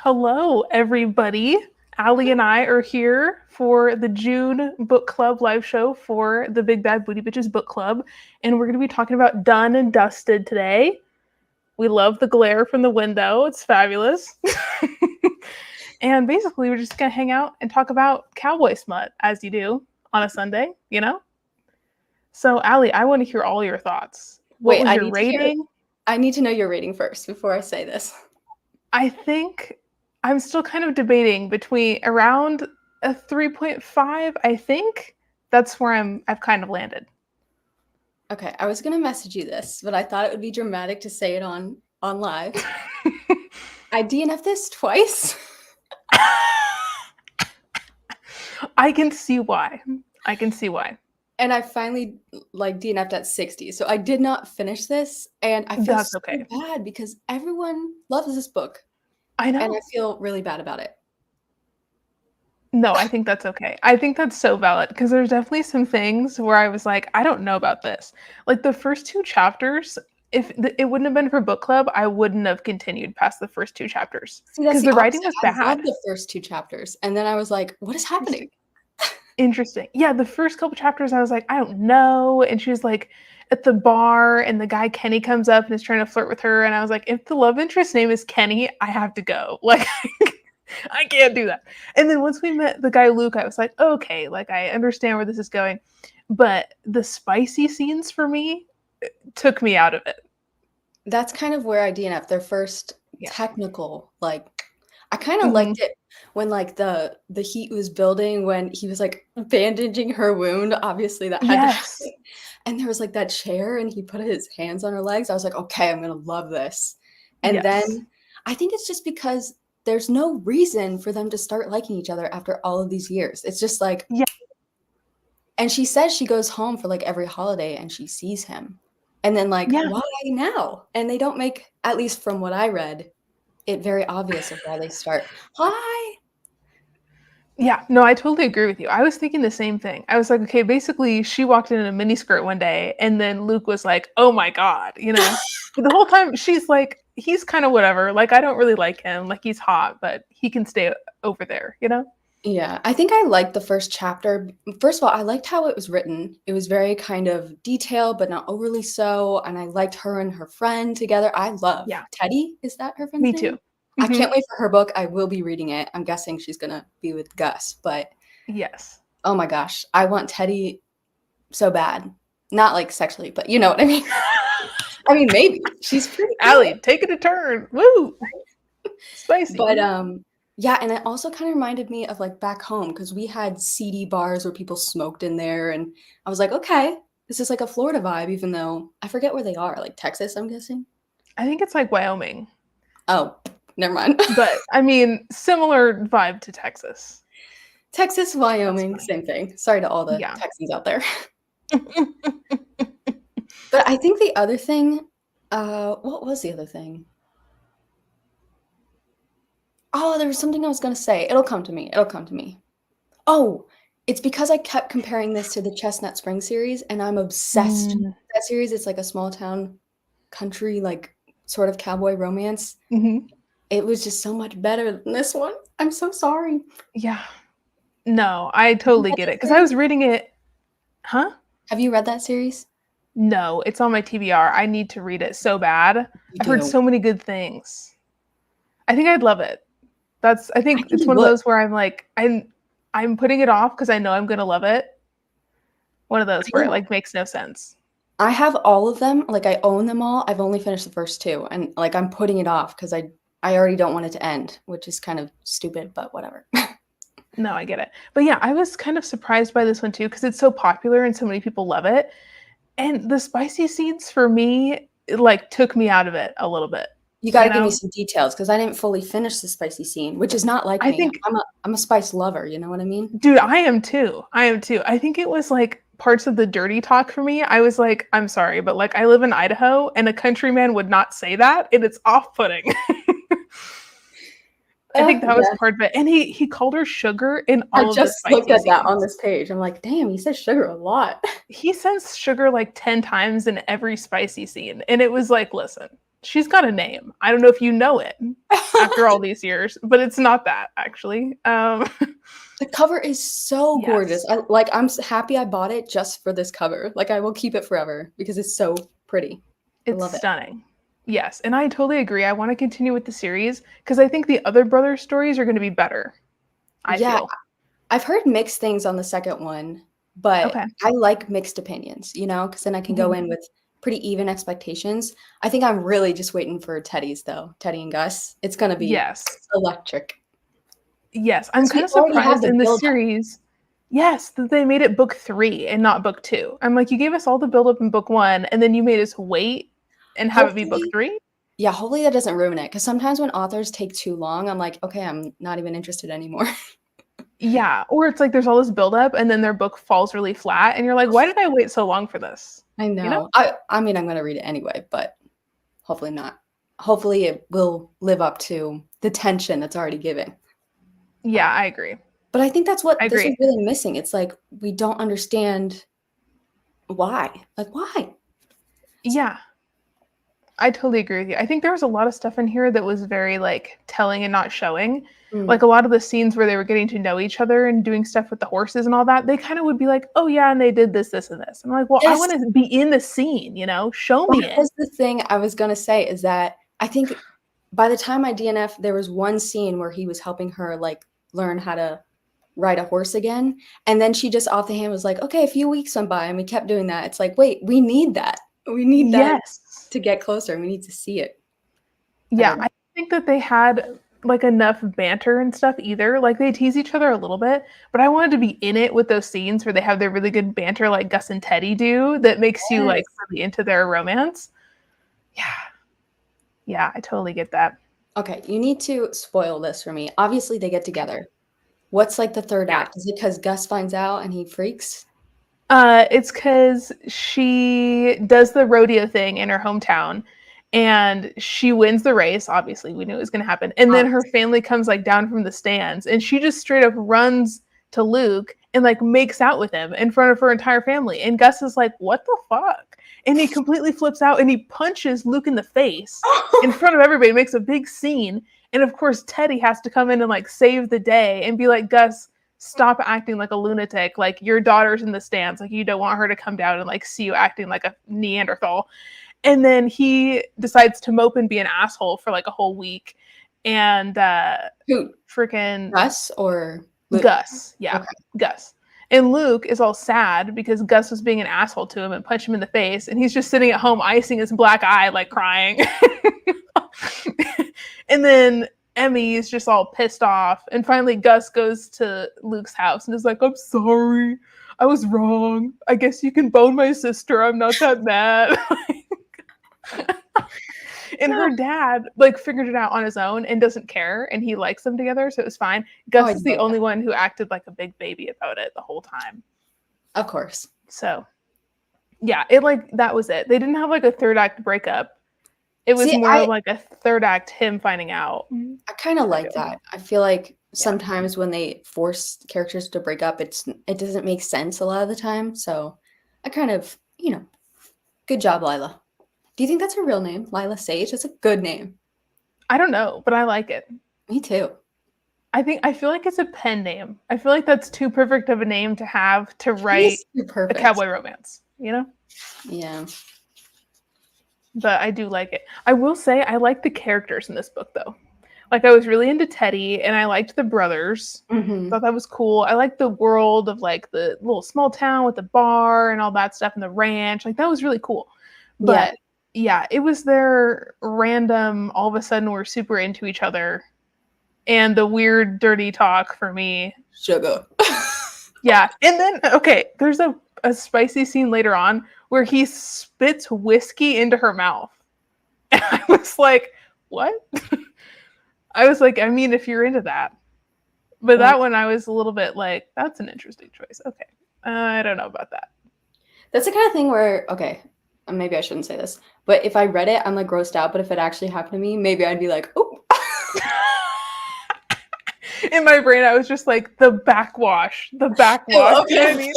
Hello, everybody. Allie and I are here for the June book club live show for the Big Bad Booty Bitches book club. And we're going to be talking about Done and Dusted today. We love the glare from the window. It's fabulous. And basically, we're just going to hang out and talk about cowboy smut, as you do on a Sunday, you know? So, Allie, I want to hear all your thoughts. What Wait, was your rating? I need to know your rating first before I say this. I think I'm still kind of debating between around a 3.5, I think. That's where I've kind of landed. Okay, I was gonna message you this, but I thought it would be dramatic to say it on live. I DNF'd this twice. I can see why. And I finally DNF'd at 60. So I did not finish this, and I feel That's so okay. bad because everyone loves this book. I know. And I feel really bad about it. No, I think that's okay. I think that's so valid because there's definitely some things where I was like, I don't know about this. Like the first two chapters, if it wouldn't have been for book club, I wouldn't have continued past the first two chapters because the writing was bad. I loved the first two chapters, and then I was like, what is happening? Interesting. Yeah, the first couple chapters, I was like, I don't know. And she was like at the bar, and the guy Kenny comes up and is trying to flirt with her. And I was like, if the love interest name is Kenny, I have to go. Like, I can't do that. And then once we met the guy Luke, I was like, okay, like I understand where this is going. But the spicy scenes for me took me out of it. That's kind of where I DNF. Their first technical, I kind of liked it when the heat was building, when he was like bandaging her wound. Obviously that had to happen. And there was like that chair and he put his hands on her legs. I was like, okay, I'm gonna love this. And then I think it's just because there's no reason for them to start liking each other after all of these years. It's just like, and she says she goes home for like every holiday and she sees him. And then why now? And they don't make, at least from what I read, it very obvious of why they start. Hi. Yeah, no, I totally agree with you. I was thinking the same thing. I was like, okay, basically she walked in a miniskirt one day and then Luke was like, oh my God, you know? But the whole time she's like, he's kind of whatever. Like, I don't really like him. Like, he's hot, but he can stay over there, you know? Yeah, I think I liked the first chapter. First of all, I liked how it was written. It was very kind of detailed, but not overly so. And I liked her and her friend together. I love Teddy. Is that her friend's name? Me too. I can't wait for her book. I will be reading it. I'm guessing she's going to be with Gus, but yes. Oh my gosh. I want Teddy so bad. Not like sexually, but you know what I mean? I mean, maybe. She's pretty cool. Allie, taking a turn. Woo! Spicy. But yeah, and it also kind of reminded me of like back home because we had seedy bars where people smoked in there, and I was like, okay, this is like a Florida vibe, even though I forget where they are, like Texas, I'm guessing. I think it's like Wyoming. Oh, never mind. But I mean, similar vibe to Texas. Texas, Wyoming, same thing. Sorry to all the Texans out there. But I think the other thing, what was the other thing? Oh, there was something I was going to say. It'll come to me. Oh, it's because I kept comparing this to the Chestnut Spring series, and I'm obsessed with that series. It's like a small town country, like sort of cowboy romance. It was just so much better than this one. I'm so sorry. Yeah. No, I totally get it. Because I was reading it. Huh? Have you read that series? No, it's on my TBR. I need to read it so bad. I've heard so many good things. I think I'd love it. I think it's one of those where I'm like, I'm putting it off because I know I'm gonna love it. One of those where it like makes no sense. I have all of them. Like I own them all. I've only finished the first two, and like I'm putting it off because I already don't want it to end, which is kind of stupid, but whatever. No, I get it. But yeah, I was kind of surprised by this one too because it's so popular and so many people love it. And the spicy scenes for me, it like took me out of it a little bit. You got to give me some details because I didn't fully finish the spicy scene, which is not like me. I'm a spice lover. You know what I mean? Dude, I am too. I think it was like parts of the dirty talk for me. I was like, I'm sorry, but like I live in Idaho and a countryman would not say that, and it's off-putting. I think that was part of it. And he called her sugar in all of the spicy scenes. I just looked at that on this page. I'm like, damn, he says sugar a lot. He says sugar like 10 times in every spicy scene. And it was like, listen, she's got a name. I don't know if you know it after all these years, but it's not that actually. The cover is so gorgeous. Yes. I'm happy I bought it just for this cover. Like, I will keep it forever because it's so pretty. I It's love it. stunning. Yes, and I totally agree. I want to continue with the series because I think the other brother stories are going to be better. I Yeah, feel. I've heard mixed things on the second one, but Okay. I like mixed opinions, because then I can go Mhm. in with pretty even expectations. I think I'm really just waiting for Teddy's though. Teddy and Gus. It's gonna be Yes. electric. Yes, I'm 'Cause kind we of already have surprised the in the build-up. series. Yes, that they made it book 3 and not book 2. I'm like, you gave us all the build up in book 1 and then you made us wait and have it be book Hopefully 3? Yeah, hopefully that doesn't ruin it. Because sometimes when authors take too long, I'm like, "Okay, I'm not even interested anymore." Yeah, or it's like there's all this build up and then their book falls really flat and you're like, "Why did I wait so long for this?" I You know? know. I mean, I'm gonna read it anyway, but hopefully not. Hopefully it will live up to the tension that's already given. Yeah, I agree. But I think that's I what this is agree. really missing. It's like we don't understand why. Like, why? Yeah. I totally agree with you. I think there was a lot of stuff in here that was very like telling and not showing. Mm. Like a lot of the scenes where they were getting to know each other and doing stuff with the horses and all that, they kind of would be like, "Oh yeah, and they did this, this, and this." I'm like, "Well, I Yes. want to be in the scene, show That me it." was the thing I was gonna say is that I think by the time I DNF, there was one scene where he was helping her like learn how to ride a horse again. And then she just off the hand was like, okay, a few weeks went by and we kept doing that. It's like, wait, we need that. We need that Yes. to get closer. We need to see it. I Yeah, don't know. I think that they had like enough banter and stuff either. Like they tease each other a little bit, but I wanted to be in it with those scenes where they have their really good banter like Gus and Teddy do that makes you like Yes. really into their romance. Yeah. Yeah, I totally get that. Okay, you need to spoil this for me. Obviously, they get together. What's like the third Yeah. act? Is it because Gus finds out and he freaks? It's because she does the rodeo thing in her hometown and she wins the race. Obviously, we knew it was going to happen. And then her family comes like down from the stands and she just straight up runs to Luke and like makes out with him in front of her entire family. And Gus is like, "What the fuck?" And he completely flips out and he punches Luke in the face in front of everybody, makes a big scene. And of course, Teddy has to come in and like save the day and be like, "Gus, stop acting like a lunatic. Like your daughter's in the stands. Like you don't want her to come down and like see you acting like a Neanderthal." And then he decides to mope and be an asshole for like a whole week. And Who? freaking Gus or Luke? Gus. Yeah, Okay. Gus. And Luke is all sad because Gus was being an asshole to him and punched him in the face. And he's just sitting at home icing his black eye, like crying. And then Emmy is just all pissed off. And finally, Gus goes to Luke's house and is like, "I'm sorry. I was wrong. I guess you can bone my sister. I'm not that mad." And her dad like figured it out on his own and doesn't care. And he likes them together. So it was fine. Oh, Gus I is the love only that. one who acted like a big baby about it the whole time. Of course. So yeah, it like that was it. They didn't have like a third act breakup. It was See, more like a third act him finding out. I kind of like that. I feel like Yeah. sometimes when they force characters to break up, it doesn't make sense a lot of the time. So I kind of, good job, Lila. Do you think that's her real name, Lila Sage? That's a good name. I don't know, but I like it. Me too. I feel like it's a pen name. I feel like that's too perfect of a name to have to write a Perfect. cowboy romance, you know? Yeah. But I do like it. I will say I like the characters in this book though. Like I was really into Teddy and I liked the brothers. Mm-hmm. Thought that was cool. I liked the world of like the little small town with the bar and all that stuff and the ranch. Like that was really cool. But yeah, it was their random all of a sudden we're super into each other and the weird dirty talk for me. Sugar. Yeah. And then okay, there's a spicy scene later on where he spits whiskey into her mouth. And I was like, what? I was like, I mean, if you're into that. But that one, I was a little bit like, that's an interesting choice. Okay. I don't know about that. That's the kind of thing where, okay, maybe I shouldn't say this, but if I read it, I'm like grossed out. But if it actually happened to me, maybe I'd be like, oh. In my brain, I was just like, the backwash. Oh, okay. I mean,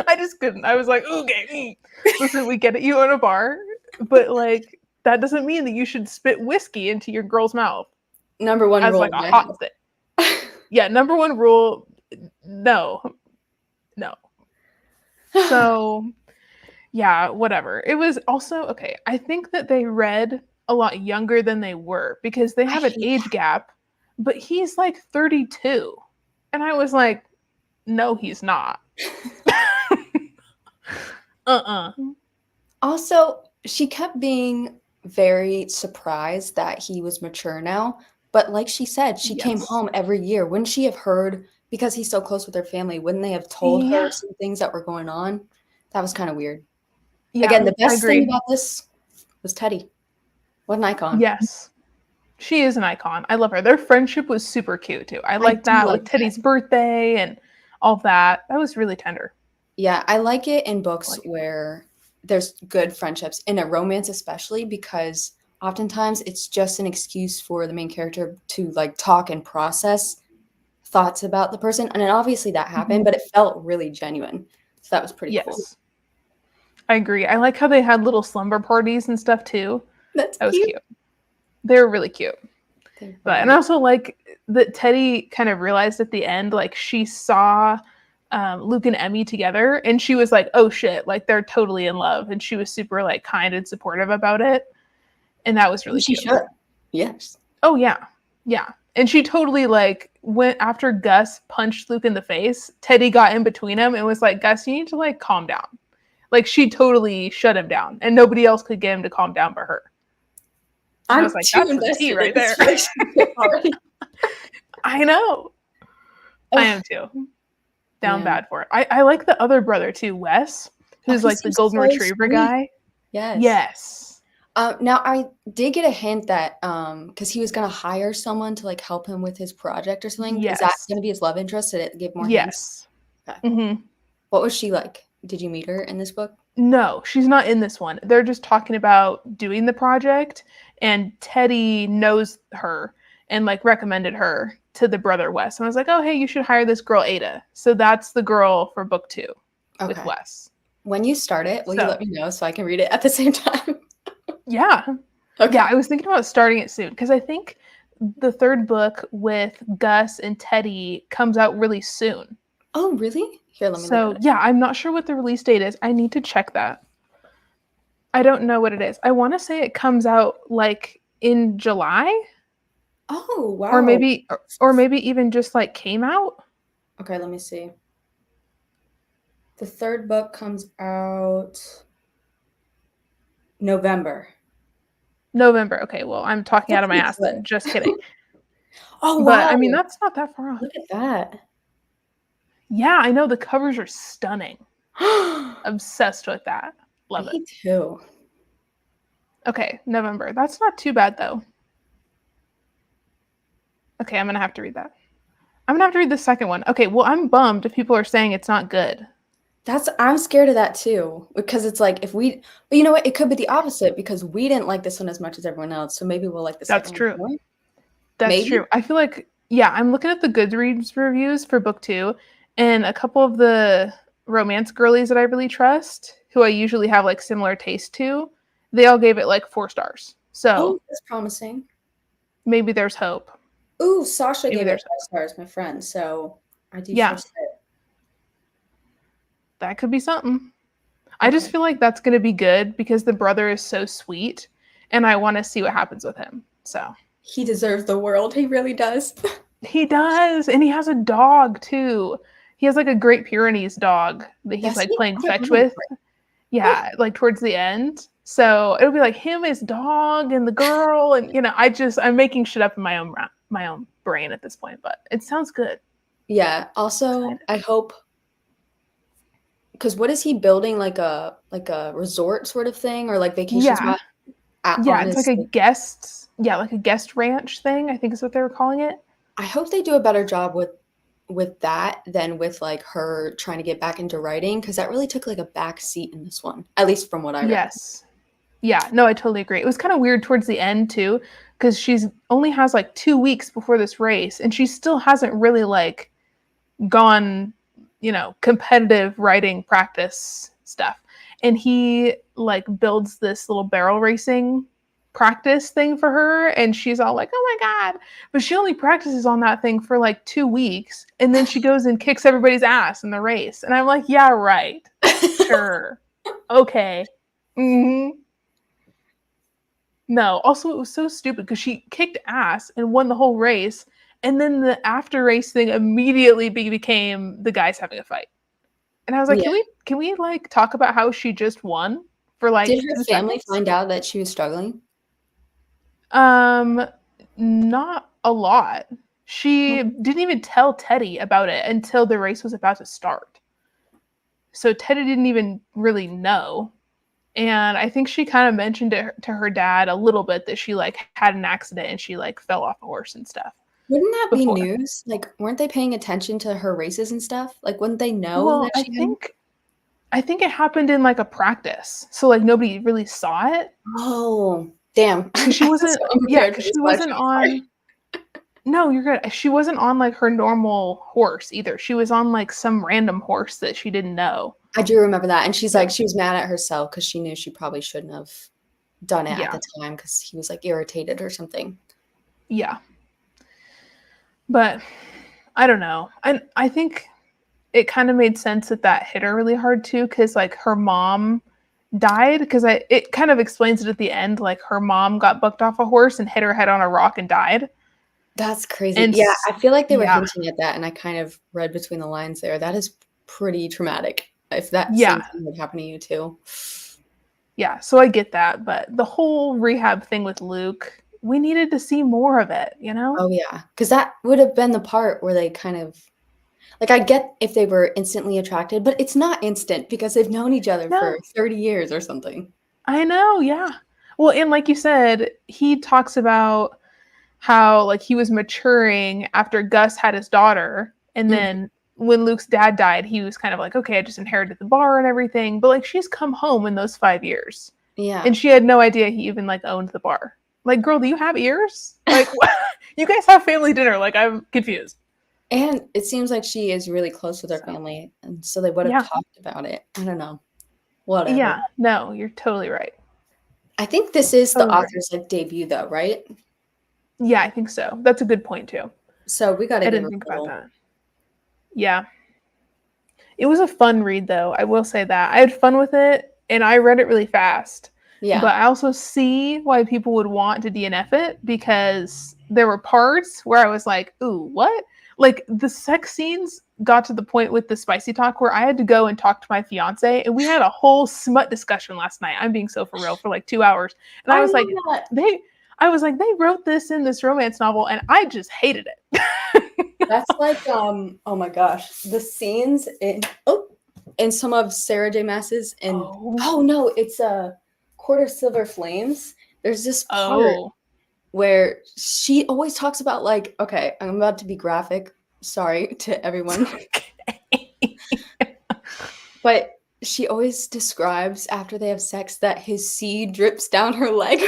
I just couldn't. I was like, okay, listen, we get it. You own a bar, but like, that doesn't mean that you should spit whiskey into your girl's mouth Number one as rule like of a my hot house. thing. Yeah, number one rule, no. So, yeah, whatever. It was also okay. I think that they read a lot younger than they were because they I have an hate age gap, but he's like 32. And I was like, no, he's not. uh-uh. Also, she kept being very surprised that he was mature now. But like she said, she came Yes. home every year. Wouldn't she have heard, because he's so close with her family, wouldn't they have told her Yeah. some things that were going on? That was kind of weird. Yeah, Again, the I best thing agree. about this was Teddy. What an icon. Yes. She is an icon. I love her. Their friendship was super cute too. I I like do that like with that. Teddy's birthday and all of that. That was really tender. Yeah, I like it in I books like it. where there's good friendships, in a romance especially, because oftentimes it's just an excuse for the main character to like talk and process thoughts about the person. And then obviously that happened, Mhm. but it felt really genuine. So that was pretty cool. Yes. I agree. I like how they had little slumber parties and stuff too. That's That was cute. cute. They were really cute. They're But and I very also like that Teddy kind of realized at the end, like she saw Luke and Emmy together, and she was like, "Oh shit!" Like they're totally in love, and she was super like kind and supportive about it, and that was really she cute. should. Yes. Oh yeah, yeah. And she totally like went after Gus punched Luke in the face. Teddy got in between him and was like, "Gus, you need to like calm down." Like she totally shut him down, and nobody else could get him to calm down but her. And I I'm was like, too "That's the tea invested in right there." this relationship already. I know. I Ugh, am too. Down man. bad for it. I like the other brother too, Wes, Oh, who's he like the seems golden so retriever sweet. guy. Yes. Yes. Now I did get a hint that because he was gonna hire someone to like help him with his project or something. Is that Yes. gonna be his love interest? Did it give more hints? Yes. Okay. hmm What was she like? Did you meet her in this book? No, she's not in this one. They're just talking about doing the project, and Teddy knows her and like recommended her to the brother Wes. And I was like, oh, hey, you should hire this girl Ada. So that's the girl for book 2 with Okay. Wes. When you start it, will you So let me know so I can read it at the same time? yeah, yeah, Okay. I was thinking about starting it soon because I think the third book with Gus and Teddy comes out really soon. Oh, really? Here, let me look at So it. yeah, I'm not sure what the release date is. I need to check that. I don't know what it is. I want to say it comes out like in July Oh, or wow. maybe even just like came out. Okay, let me see. The third book comes out November. November. Okay, well, I'm talking That's out of my pretty ass quick. then. Just kidding. Oh, But wow. I mean, that's not that far off. Look at that. Yeah, I know the covers are stunning. Obsessed with that. Love it. Me too. Okay, November. That's not too bad though. Okay, I'm gonna have to read that. I'm gonna have to read the second one. Okay, well, I'm bummed if people are saying it's not good. I'm scared of that too, because it's like but you know what? It could be the opposite because we didn't like this one as much as everyone else. So maybe we'll like the That's second one true. more. That's Maybe. true. I feel like, yeah, I'm looking at the Goodreads reviews for book 2, and a couple of the romance girlies that I really trust, who I usually have like similar taste to, they all gave it like 4 stars. Oh, So that's promising. maybe there's hope. Ooh, Sasha Maybe gave it there's hope. 5 stars, my friend. So I do Yeah, trust it. that could be something. I just Okay. feel like that's going to be good because the brother is so sweet, and I want to see what happens with him. So He deserves the world. He really does. he does, and he has a dog too. He has like a Great Pyrenees dog that he's Does like he? playing I didn't fetch know with. that. Yeah, like towards the end. So it'll be like him, his dog, and the girl, and I'm making shit up in my own brain at this point, but it sounds good. Yeah. Also, I hope because what is he building like a resort sort of thing or like vacation Yeah, spot yeah, on it's his like a guest ranch thing. I think is what they were calling it. I hope they do a better job with that than with like her trying to get back into writing because that really took like a back seat in this one, at least from what I read. Yes. Yeah, no, I totally agree. It was kind of weird towards the end too, because she's only has like 2 weeks before this race, and she still hasn't really like gone, competitive writing practice stuff. And he like builds this little barrel racing practice thing for her, and she's all like, oh my God. But she only practices on that thing for like 2 weeks, and then she goes and kicks everybody's ass in the race. And I'm like, yeah, right. Sure. Okay. Mm-hmm. No, also it was so stupid because she kicked ass and won the whole race, and then the after race thing immediately became the guys having a fight. And I was like, Yeah. can we like talk about how she just won for like Did her 2 family seconds? find out that she was struggling? Um, not a lot. She Mm. didn't even tell Teddy about it until the race was about to start. So Teddy didn't even really know. And I think she kind of mentioned it to her dad a little bit that she like had an accident and she like fell off a horse and stuff Wouldn't that be before. news? Like, weren't they paying attention to her races and stuff? Like, wouldn't they know Well, that she had I think it happened in like a practice. So like nobody really saw it. Oh, damn. Cause she I was wasn't, so yeah, unprepared for cause this she question. wasn't I'm sorry. on, no, you're good. She wasn't on like her normal horse either. She was on like some random horse that she didn't know. I do remember that, and she's Yeah. like she was mad at herself because she knew she probably shouldn't have done it at Yeah. the time because he was, like, irritated or something. Yeah. But I don't know. And I think it kind of made sense that that hit her really hard too, because like her mom died. Because it kind of explains it at the end. Like her mom got bucked off a horse and hit her head on a rock and died. That's crazy. And Yeah, I feel like they were yeah, hinting at that, and I kind of read between the lines there. That is pretty traumatic if that same yeah, thing would happen to you too. yeah. So I get that, but the whole rehab thing with Luke, we needed to see more of it. You know? Oh, yeah, because that would have been the part where they kind of like, I get if they were instantly attracted, but it's not instant because they've known each other for No, 30 years or something. I know. Yeah. Well, and like you said, he talks about how like he was maturing after Gus had his daughter, and Mhm. then when Luke's dad died, he was kind of like, okay, I just inherited the bar and everything. But like she's come home in those 5 years, Yeah. and she had no idea he even like owned the bar. Like, girl, do you have ears? Like, you guys have family dinner? Like, I'm confused. And it seems like she is really close with her So family, and so they would have yeah, talked about it. I don't know. Whatever. yeah, no, you're totally right. I think this is the Totally right. author's, like, debut though, right? Yeah, I think so. That's a good point too. So we gotta I give didn't her think a about little that. Yeah. It was a fun read though. I will say that. I had fun with it and I read it really fast. yeah. But I also see why people would want to DNF it because there were parts where I was like, ooh, what? Like the sex scenes got to the point with the spicy talk where I had to go and talk to my fiance and we had a whole smut discussion last night. I'm being so for real for like 2 hours. And I I was love like, that. they wrote this in this romance novel and I just hated it. That's like, oh my gosh, the scenes in some of Sarah J. Maas's and Oh. oh no, it's a Court of Silver Flames. There's this part Oh. where she always talks about like, okay, I'm about to be graphic. Sorry to everyone. But she always describes after they have sex that his seed drips down her leg.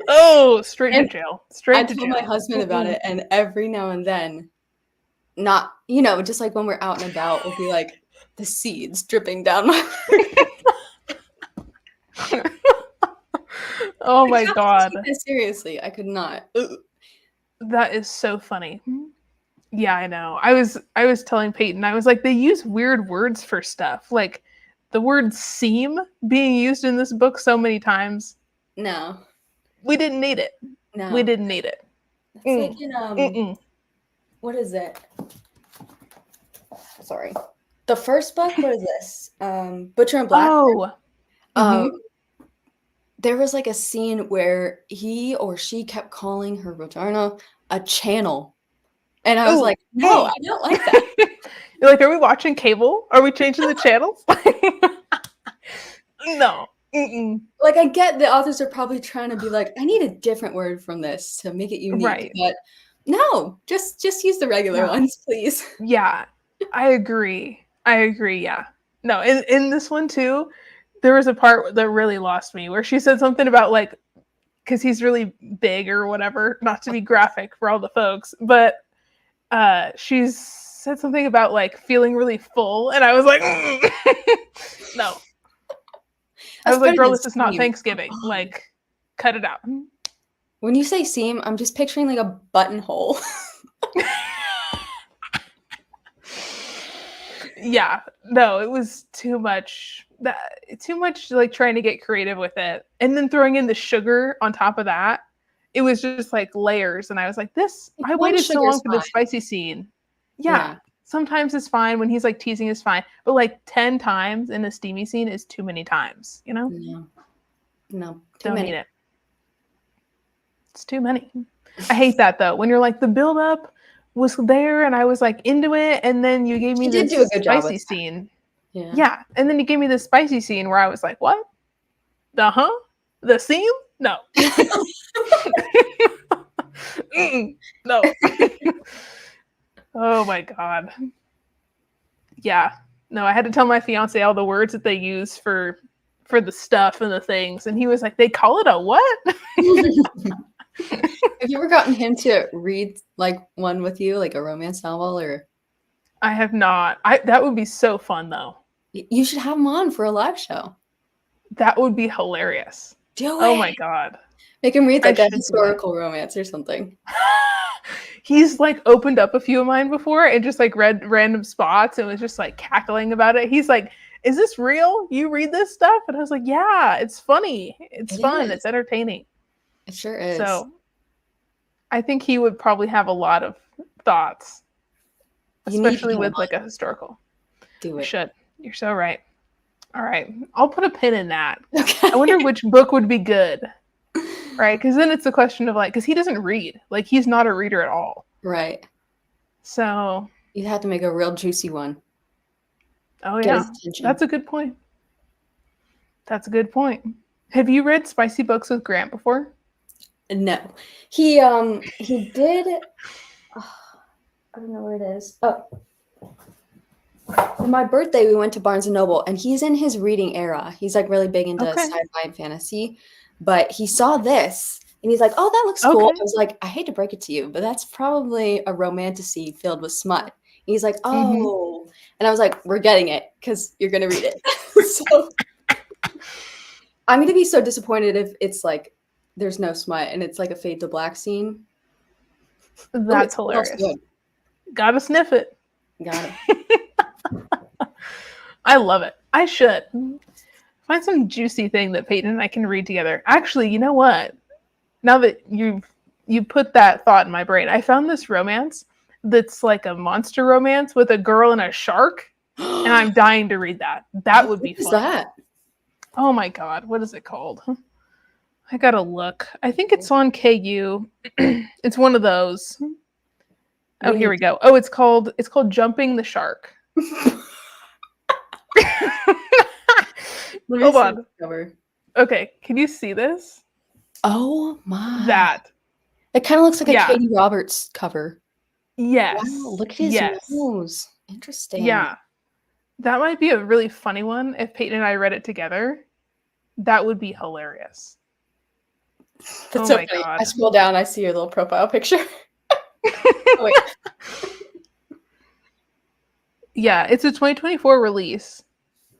Oh, straight to And jail. I Straight to told my jail. husband about Mm-mm. it, and every now and then, not, just like when we're out and about, we'll be like, the seeds dripping down my Oh I my have to god. take that seriously. I could not. That is so funny. Yeah, I know. I was telling Peyton, I was like, they use weird words for stuff. Like the word seam being used in this book so many times. No, We didn't need it. We no. didn't need it. That's like in, Mm-mm. what is it? Sorry. The first book, what is this? Butcher and Blackbird. Oh. Um, Hmm. there was like a scene where he or she kept calling her vagina a channel. And I was Oh. like, no, I don't like that. You're like, are we watching cable? Are we changing the channels? No. Mm-mm. Like, I get the authors are probably trying to be like, I need a different word from this to make it unique. Right. But no, just use the regular No. ones, please. Yeah. I agree. Yeah. No, in this one too, there was a part that really lost me where she said something about like because he's really big or whatever, not to be graphic for all the folks, but she's said something about like feeling really full and I was like no. I was like, better girl, than this is not seam. Thanksgiving. Like, cut it out. When you say seam, I'm just picturing like a buttonhole. Yeah, no, it was too much. Too much like trying to get creative with it, and then throwing in the sugar on top of that. It was just like layers, and I was like, "This." Like, I one waited so long sugar's for the fine. spicy scene. Yeah, Yeah. sometimes it's fine when he's like teasing is fine, but like 10 times in a steamy scene is too many times. You know, No. No. Too don't need many. it. It's too many. I hate that though. When you're like the build up was there and I was like into it, and then you gave me She did do a this good job with spicy that. scene. Yeah. Yeah, and then you gave me this spicy scene where I was like, "What? The seam? No, no." Oh my god. Yeah, no. I had to tell my fiance all the words that they use for the stuff and the things, and he was like, "They call it a what?" Have you ever gotten him to read like one with you, like a romance novel, or I have not. That would be so fun though. you should have him on for a live show. That would be hilarious. Do Oh it. my god. Make him read I like a should do it. historical romance or something. He's like opened up a few of mine before and just like read random spots and was just like cackling about it. He's like, "Is this real? You read this stuff?" And I was like, "Yeah, it's funny. It's fun. Is. It's entertaining." It sure is. So I think he would probably have a lot of thoughts, especially with like a historical. Do it. Should. You're so right. All right. I'll put a pin in that. Okay. I wonder which book would be good. Right? Because then it's a question of like, because he doesn't read. Like, he's not a reader at all. Right. So. You'd have to make a real juicy one. Oh, yeah. That's a good point. That's a good point. Have you read spicy books with Grant before? No. He did. Oh, I don't know where it is. Oh. For my birthday, we went to Barnes & Noble, and he's in his reading era. He's like really big into sci-fi and fantasy. But he saw this and he's like, "Oh, that looks cool." I was like, "I hate to break it to you, but that's probably a romantasy filled with smut." And he's like, "Oh." And I was like, "We're getting it because you're going to read it." So I'm going to be so disappointed if it's like there's no smut and it's like a fade to black scene. That's hilarious. Gotta sniff it. Got it. I love it. I should. Find some juicy thing that Peyton and I can read together. Actually, you know what? Now that you put that thought in my brain, I found this romance that's like a monster romance with a girl and a shark, and I'm dying to read that. That would be fun. What is that? Oh my god, what is it called? I gotta look. I think it's on KU. It's one of those. Oh, here we go. Oh, it's called Jumping the Shark. Hold on. Okay, can you see this? Oh my! That. It kind of looks like a Katie Roberts cover. Yes. Wow, look at his nose. Interesting. Yeah. That might be a really funny one if Peyton and I read it together. That would be hilarious. That's so funny. God. I scroll down, I see your little profile picture. Wait. Yeah, it's a 2024 release.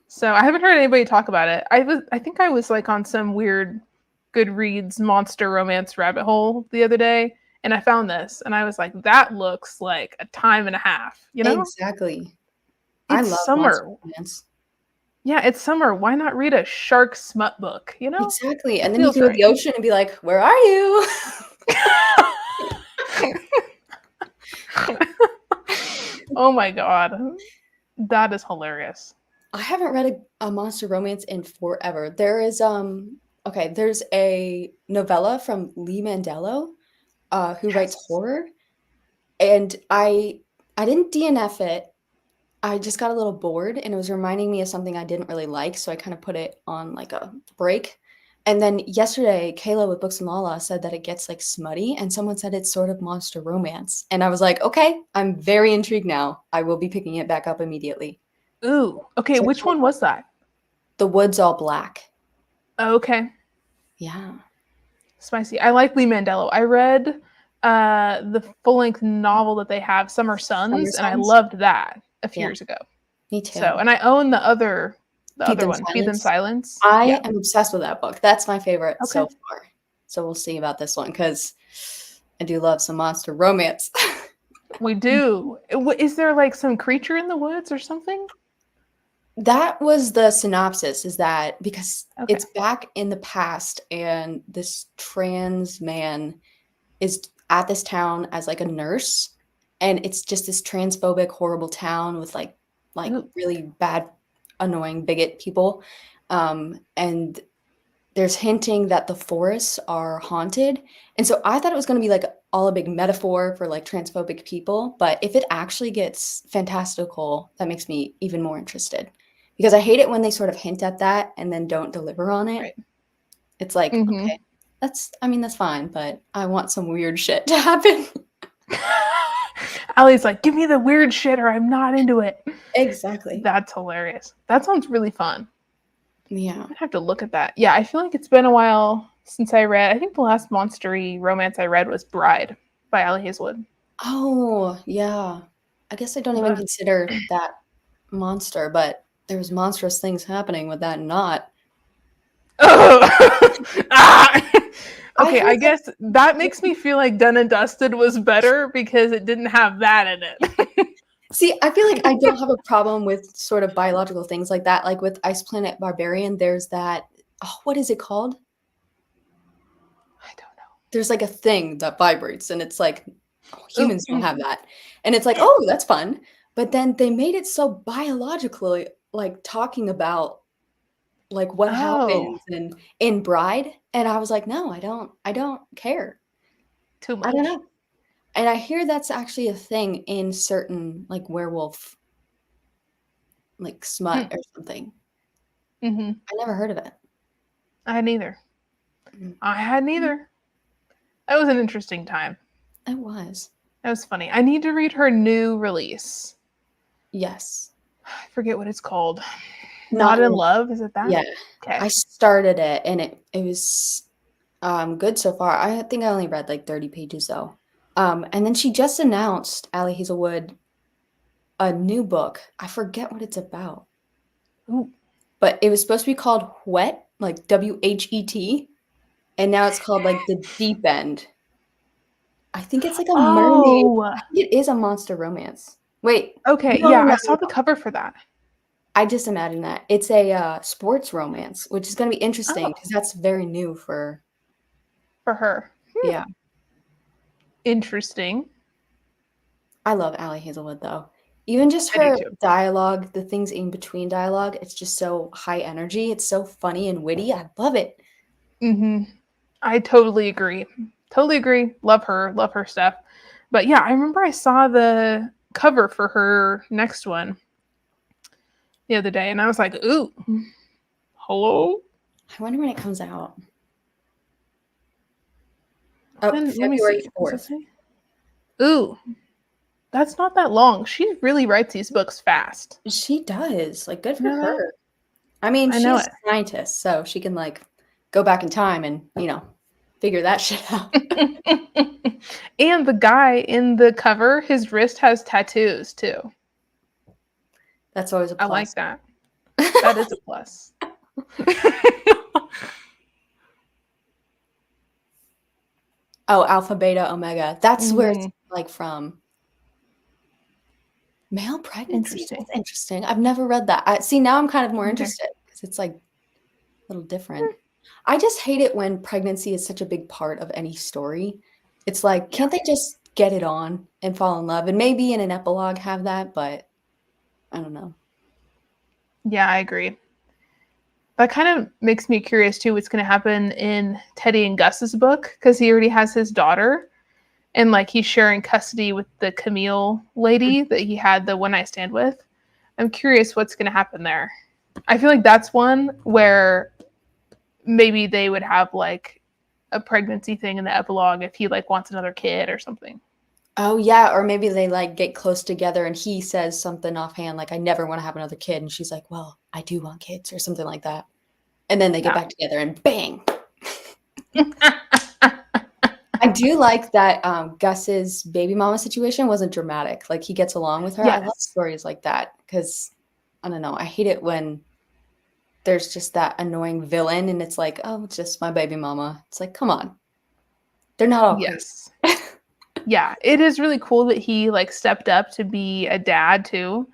So I haven't heard anybody talk about it. I think I was like on some weird Goodreads monster romance rabbit hole the other day, and I found this, and I was like, that looks like a time and a half, you know? Exactly. I love summer. Romance. Yeah, it's summer. Why not read a shark smut book, you know? Exactly. And then you go to the ocean and be like, "Where are you?" Oh my god. That is hilarious. I haven't read a monster romance in forever. There is there's a novella from Lee Mandello, who writes horror. And I didn't DNF it. I just got a little bored and it was reminding me of something I didn't really like, so I kind of put it on like a break. And then yesterday, Kayla with Books and Lala said that it gets like smutty, and someone said it's sort of monster romance. And I was like, okay, I'm very intrigued now. I will be picking it back up immediately. Ooh, okay. So which one was that? The Woods All Black. Oh, okay. Yeah. Spicy. I like Lee Mandello. I read the full-length novel that they have, Summer Suns, and I loved that a few years ago. Me too. So, and I own the other The Keep other Them one, Feed Them Silence. Silence. I Yeah. am obsessed with that book. That's my favorite Okay. so far. So we'll see about this one because I do love some monster romance. We do. Is there like some creature in the woods or something? That was the synopsis, is that because Okay. it's back in the past and this trans man is at this town as like a nurse, and it's just this transphobic, horrible town with like Ooh. really bad, annoying bigot people. And there's hinting that the forests are haunted. And so I thought it was going to be like all a big metaphor for like transphobic people. But if it actually gets fantastical, that makes me even more interested. Because I hate it when they sort of hint at that and then don't deliver on it. Right. It's like, Mm-hmm. okay, that's fine, but I want some weird shit to happen. Allie's like, give me the weird shit or I'm not into it. Exactly. That's hilarious. That sounds really fun. Yeah. I have to look at that. Yeah, I feel like it's been a while since I read. I think the last monstery romance I read was Bride by Allie Hazelwood. Oh, yeah. I guess I don't even consider that monster, but there's monstrous things happening with that knot. Ah! Okay, I heard that. guess that makes me feel like Done and Dusted was better because it didn't have that in it. See, I feel like I don't have a problem with sort of biological things like that. Like with Ice Planet Barbarian, there's that, oh, what is it called? I don't know. There's like a thing that vibrates, and it's like, oh, humans don't Ooh. have that. And it's like, oh, that's fun. But then they made it so biologically, like talking about like what Oh, happens in Bride. And I was like, no, I don't care. too I don't much. know. And I hear that's actually a thing in certain like werewolf like smut or something. Mm-hmm. I never heard of it. I had neither. Mm. I had neither. That was an interesting time. It was. That was funny. I need to read her new release. Yes. I forget what it's called. Not Not in in Love? Is it that? Yeah. Okay. I started it and it was good so far. I think I only read like 30 pages though. And then she just announced, Allie Hazelwood, a new book. I forget what it's about. Ooh. But it was supposed to be called Whet, like WHET, and now it's called like The Deep End. I think it's like a mermaid. Oh, I think it is a monster romance. Wait, okay. no, no, Yeah, no, I no, saw the no. cover for that. I just imagined that. It's a sports romance, which is going to be interesting Oh, because that's very new for, for her. yeah. Interesting. I love Allie Hazelwood though. Even just I do her too. dialogue, the things in between dialogue, it's just so high energy. It's so funny and witty. I love it. Mm-hmm. I totally agree. Totally agree. Love her. Love her stuff. But yeah, I remember I saw the cover for her next one the other day, and I was like, "Ooh, hello." I wonder when it comes out. Oh, Let me February see. Does it 4th. say? Ooh, that's not that long. She really writes these books fast. She does. Like, good You for know that? her. I mean, I know she's it. a scientist, so she can like go back in time and, figure that shit out. And the guy in the cover, his wrist has tattoos too. That's always a I plus. like that. That is a plus. Oh, Alpha, Beta, Omega. That's where it's Hmm. like from. Male pregnancy. Interesting. That's interesting. I've never read that. See, now I'm kind of more Okay. interested because it's like a little different. I just hate it when pregnancy is such a big part of any story. It's like, Yeah. can't they just get it on and fall in love? And maybe in an epilogue have that, but I don't know. Yeah, I agree. That kind of makes me curious too what's going to happen in Teddy and Gus's book because he already has his daughter and like he's sharing custody with the Camille lady that he had the one night stand with. I'm curious what's going to happen there. I feel like that's one where maybe they would have like a pregnancy thing in the epilogue if he like wants another kid or something. Oh, yeah, or maybe they, like, get close together and he says something offhand, like, "I never wanna have another kid," and she's like, "Well, I do want kids," or something like that. And then they get Yeah. back together and bang! I do like that, Gus's baby mama situation wasn't dramatic, like, he gets along with her. I love Yes. stories like that because I don't know, I hate it when there's just that annoying villain, and it's like, oh, it's just my baby mama. It's like, come on. They're not all crazy. Yes. Yeah, it is really cool that he like stepped up to be a dad too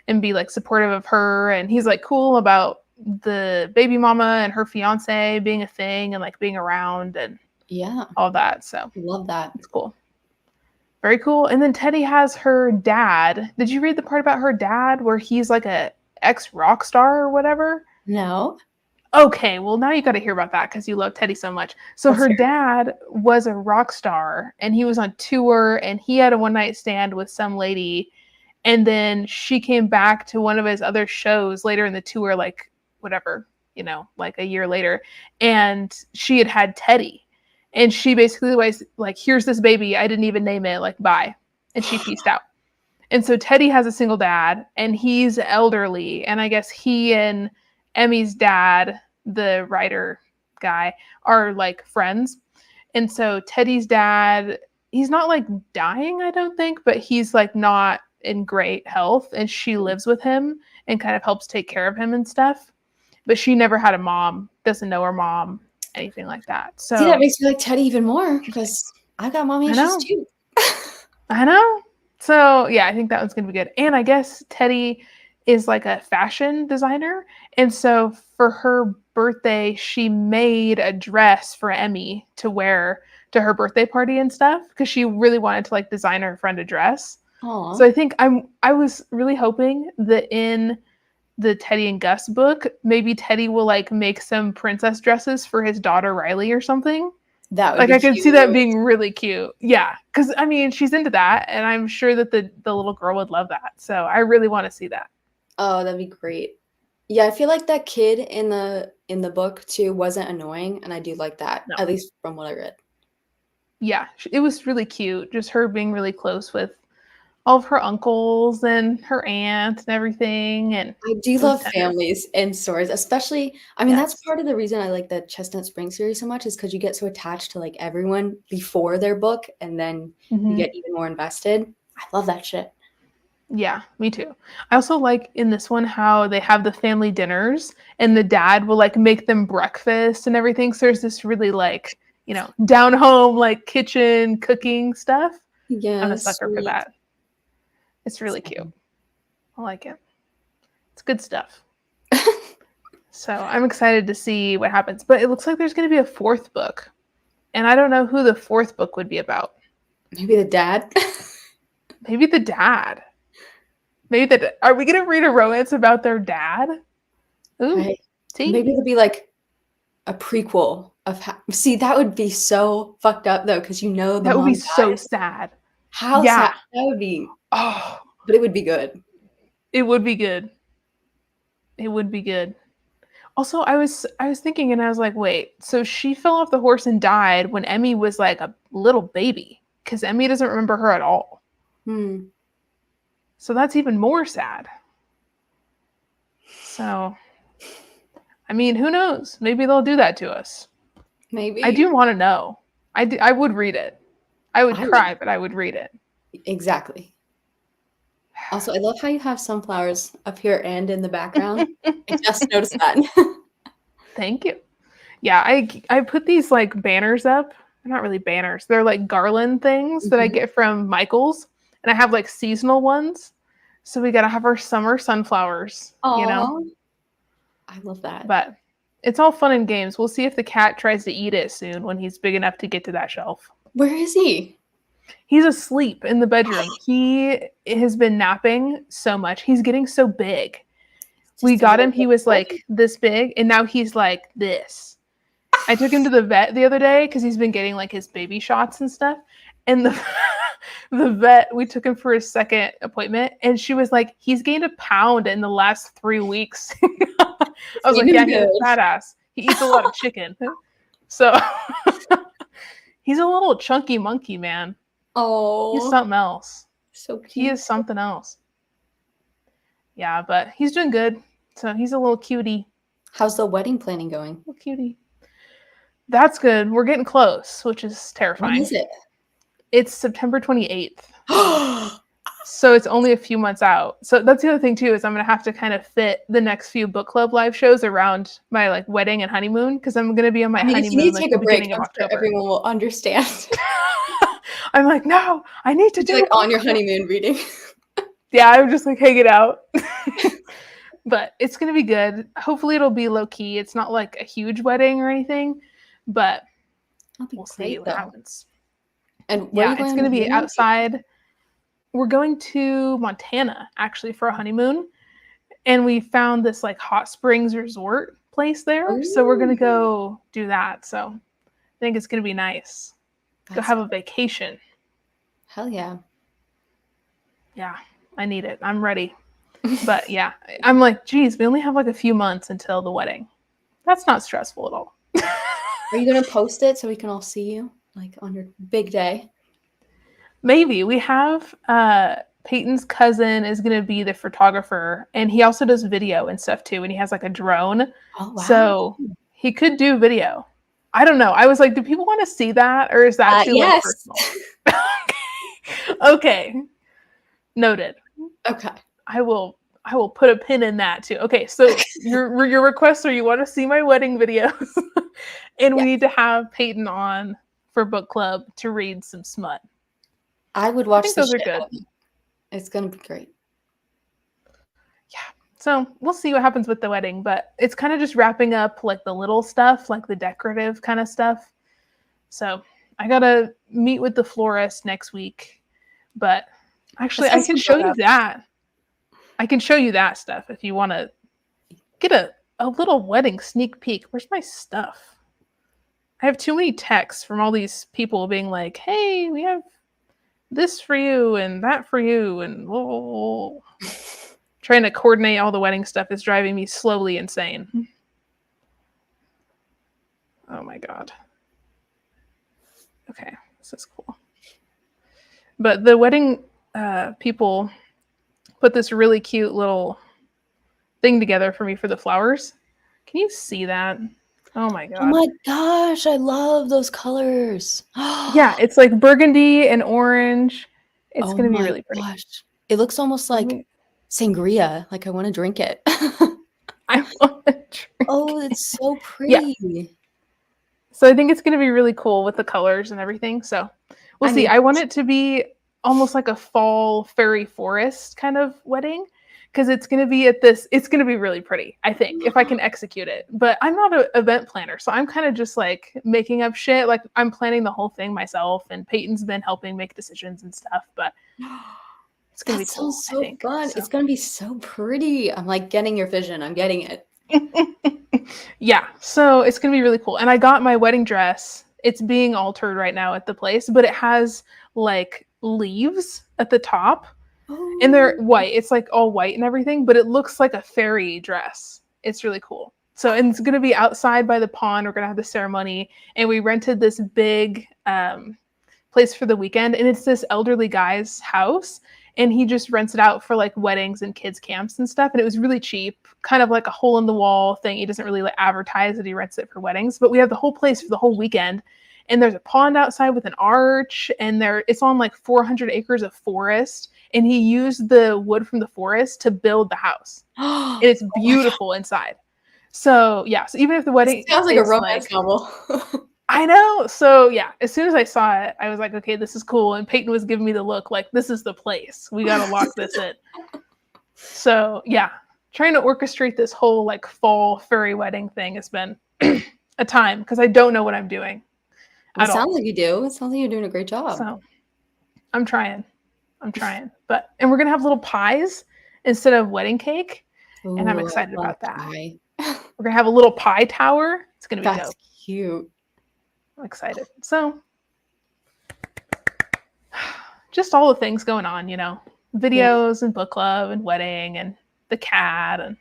and be like supportive of her, and he's like cool about the baby mama and her fiance being a thing and like being around and Yeah. all that. So Love that. it's cool. Very cool. And then Teddy has her dad. Did you read the part about her dad where he's like a ex rock star or whatever? No. Okay, well now you got to hear about that because you love Teddy so much. So Let's her hear it. dad was a rock star and he was on tour and he had a one night stand with some lady, and then she came back to one of his other shows later in the tour, like whatever, like a year later, and she had Teddy, and she basically was like, "Here's this baby. I didn't even name it. Like, bye," and she pieced out. And so Teddy has a single dad, and he's elderly, and I guess he and Emmy's dad, the writer guy, are like friends. And so Teddy's dad, he's not like dying, I don't think, but he's like not in great health, and she lives with him and kind of helps take care of him and stuff. But she never had a mom, doesn't know her mom, anything like that. So See, that makes me like Teddy even more because I got mommy issues too. I know. So yeah, I think that one's gonna be good. And I guess Teddy is like a fashion designer. And so for her birthday, she made a dress for Emmy to wear to her birthday party and stuff because she really wanted to like design her friend a dress. Aww. So I think I was really hoping that in the Teddy and Gus book, maybe Teddy will like make some princess dresses for his daughter Riley or something. That would Like be I could cute. see that being really cute. Yeah, because I mean she's into that, and I'm sure that the little girl would love that. So I really want to see that. Oh, that'd be great. Yeah, I feel like that kid in the book too wasn't annoying, and I do like that, No. at least from what I read. Yeah, it was really cute. Just her being really close with all of her uncles and her aunt and everything, and I do it was love tender. families and stories, especially I mean, that's Yes. part of the reason I like the Chestnut Spring series so much is because you get so attached to, like, everyone before their book, and then you Hmm. get even more invested. I love that shit. Yeah, me too. I also like in this one how they have the family dinners and the dad will like make them breakfast and everything. So there's this really like, down home like kitchen cooking stuff. I'm a Yeah, sucker for sweet. that. It's really cute. Same. I like it. It's good stuff. So I'm excited to see what happens. But it looks like there's going to be a fourth book. And I don't know who the fourth book would be about. Maybe the dad? Maybe the dad. Are we going to read a romance about their dad? Ooh, Right. tea. Maybe it'll be, like, a prequel of how see, that would be so fucked up, though, because the That would be mom so dies. sad. How sad Yeah. that would be, Oh, but it would be good. it would be good. It would be good. Also, I was thinking and I was like, wait, so she fell off the horse and died when Emmy was like a little baby because Emmy doesn't remember her at all. Hmm. So that's even more sad. So, I mean, who knows? Maybe they'll do that to us. I Maybe. do want to know. I would read it. I would I would. cry, but I would read it. Exactly. Also, I love how you have sunflowers up here and in the background. I just noticed that. Thank you. Yeah, I put these like banners up. They're not really banners. They're like garland things that I Mhm. get from Michael's, and I have like seasonal ones. So we gotta have our summer sunflowers. Aw. I love that. But it's all fun and games. We'll see if the cat tries to eat it soon when he's big enough to get to that shelf. Where is he? He's asleep in the bedroom. He has been napping so much. He's getting so big. We Just a got him, little he was boy. like this big, and now he's like this. I took him to the vet the other day because he's been getting like his baby shots and stuff. And the the vet, we took him for his second appointment, and she was like, "He's gained a pound in the last 3 weeks." I was Feed like, him "Yeah, he's good. a fat ass. He eats a lot of chicken." So he's a little chunky monkey, man. He's Oh, something else. so He cute. is something else. Yeah, but he's doing good. So he's a little cutie. How's the wedding planning going? Little cutie. That's good. We're getting close, which is When terrifying. is it? It's September 28th. So it's only a few months out. So that's the other thing too, is I'm gonna have to kind of fit the next few book club live shows around my like wedding and honeymoon, because I'm gonna be on my I mean, if you need honeymoon to like take the a break, beginning of I'm sure October. everyone will understand. I'm like, no, I need to You'd do be like a on book your club. honeymoon reading. Yeah, I'm just like hanging out. But it's gonna be good. Hopefully it'll be low key. It's not like a huge wedding or anything, but That'll be we'll see great what though. happens. And where are you Yeah, it's going on gonna your be honeymoon? outside. We're going to Montana actually for a honeymoon, and we found this like hot springs resort place there. So we're gonna Ooh, go do that. So I think it's gonna be nice. Go that's have a great. vacation. Hell yeah. Yeah, I need it. I'm ready. But yeah, I'm like, geez, we only have like a few months until the wedding. That's not stressful at all. Are you gonna post it so we can all see you, like on your big day? Maybe we have Peyton's cousin is gonna be the photographer, and he also does video and stuff too, and he has like a drone, Oh wow. so he could do video. I don't know. I was like, do people want to see that, or is that too like Yes. personal? Okay, noted. Okay. I will put a pin in that too. Okay, so your requests are you want to see my wedding videos, and we Yeah. need to have Peyton on for book club to read some smut. I would I watch think the those are shit good. out of it. It's gonna be great. Yeah. So we'll see what happens with the wedding, but it's kind of just wrapping up like the little stuff, like the decorative kind of stuff. So I gotta meet with the florist next week, but Let's actually get I can some show bread you up. that. I can show you that stuff if you want to get a little wedding sneak peek. Where's my stuff? I have too many texts from all these people being like, "Hey, we have this for you and that for you," and whoa. Trying to coordinate all the wedding stuff is driving me slowly insane. Oh my god. Okay, this is cool. But the wedding people put this really cute little thing together for me for the flowers. Can you see that? Oh my Oh god. my gosh, I love those colors. Yeah, it's like burgundy and orange. It's Oh gonna be my really pretty. gosh. It looks almost Let like me. sangria, like I wanna drink it. I want to drink Oh, it. it's so Yeah. pretty. So I think it's gonna be really cool with the colors and everything. So we'll I see. need I want it to be almost like a fall fairy forest kind of wedding, because it's gonna be at this. It's gonna be really pretty. I think if I can execute it. But I'm not an event planner, so I'm kind of just like making up shit. Like I'm planning the whole thing myself, and Peyton's been helping make decisions and stuff. But it's gonna be That cool. sounds I so think fun. so. It's gonna be so pretty. I'm like getting your vision. I'm getting it. Yeah, so it's gonna be really cool. And I got my wedding dress. It's being altered right now at the place, but it has like leaves at the top, and they're Oh, white. It's like all white and everything, but it looks like a fairy dress. It's really cool. So, and it's gonna be outside by the pond. We're gonna have the ceremony, and we rented this big place for the weekend, and it's this elderly guy's house, and he just rents it out for like weddings and kids camps and stuff, and it was really cheap, kind of like a hole in the wall thing. He doesn't really like advertise that he rents it for weddings, but we have the whole place for the whole weekend, and there's a pond outside with an arch, and there it's on like 400 acres of forest, and he used the wood from the forest to build the house, and oh it's my god. beautiful inside. So yeah, so even if the This wedding sounds like a is romance like, novel. I know. So yeah, as soon as I saw it, I was like, okay, this is cool. And Peyton was giving me the look like, this is the place. We got to lock this in. So yeah, trying to orchestrate this whole like fall fairy wedding thing has been a time, because I don't know what I'm doing It at sounds all. like you do. It sounds like you're doing a great job. So I'm trying. I'm trying. But, and we're going to have little pies instead of wedding cake. And I'm Ooh, I excited love about that. pie. We're going to have a little pie tower. It's going to be That's dope. cute. I'm excited. So just all the things going on, Yeah. videos and book club and wedding and the cat and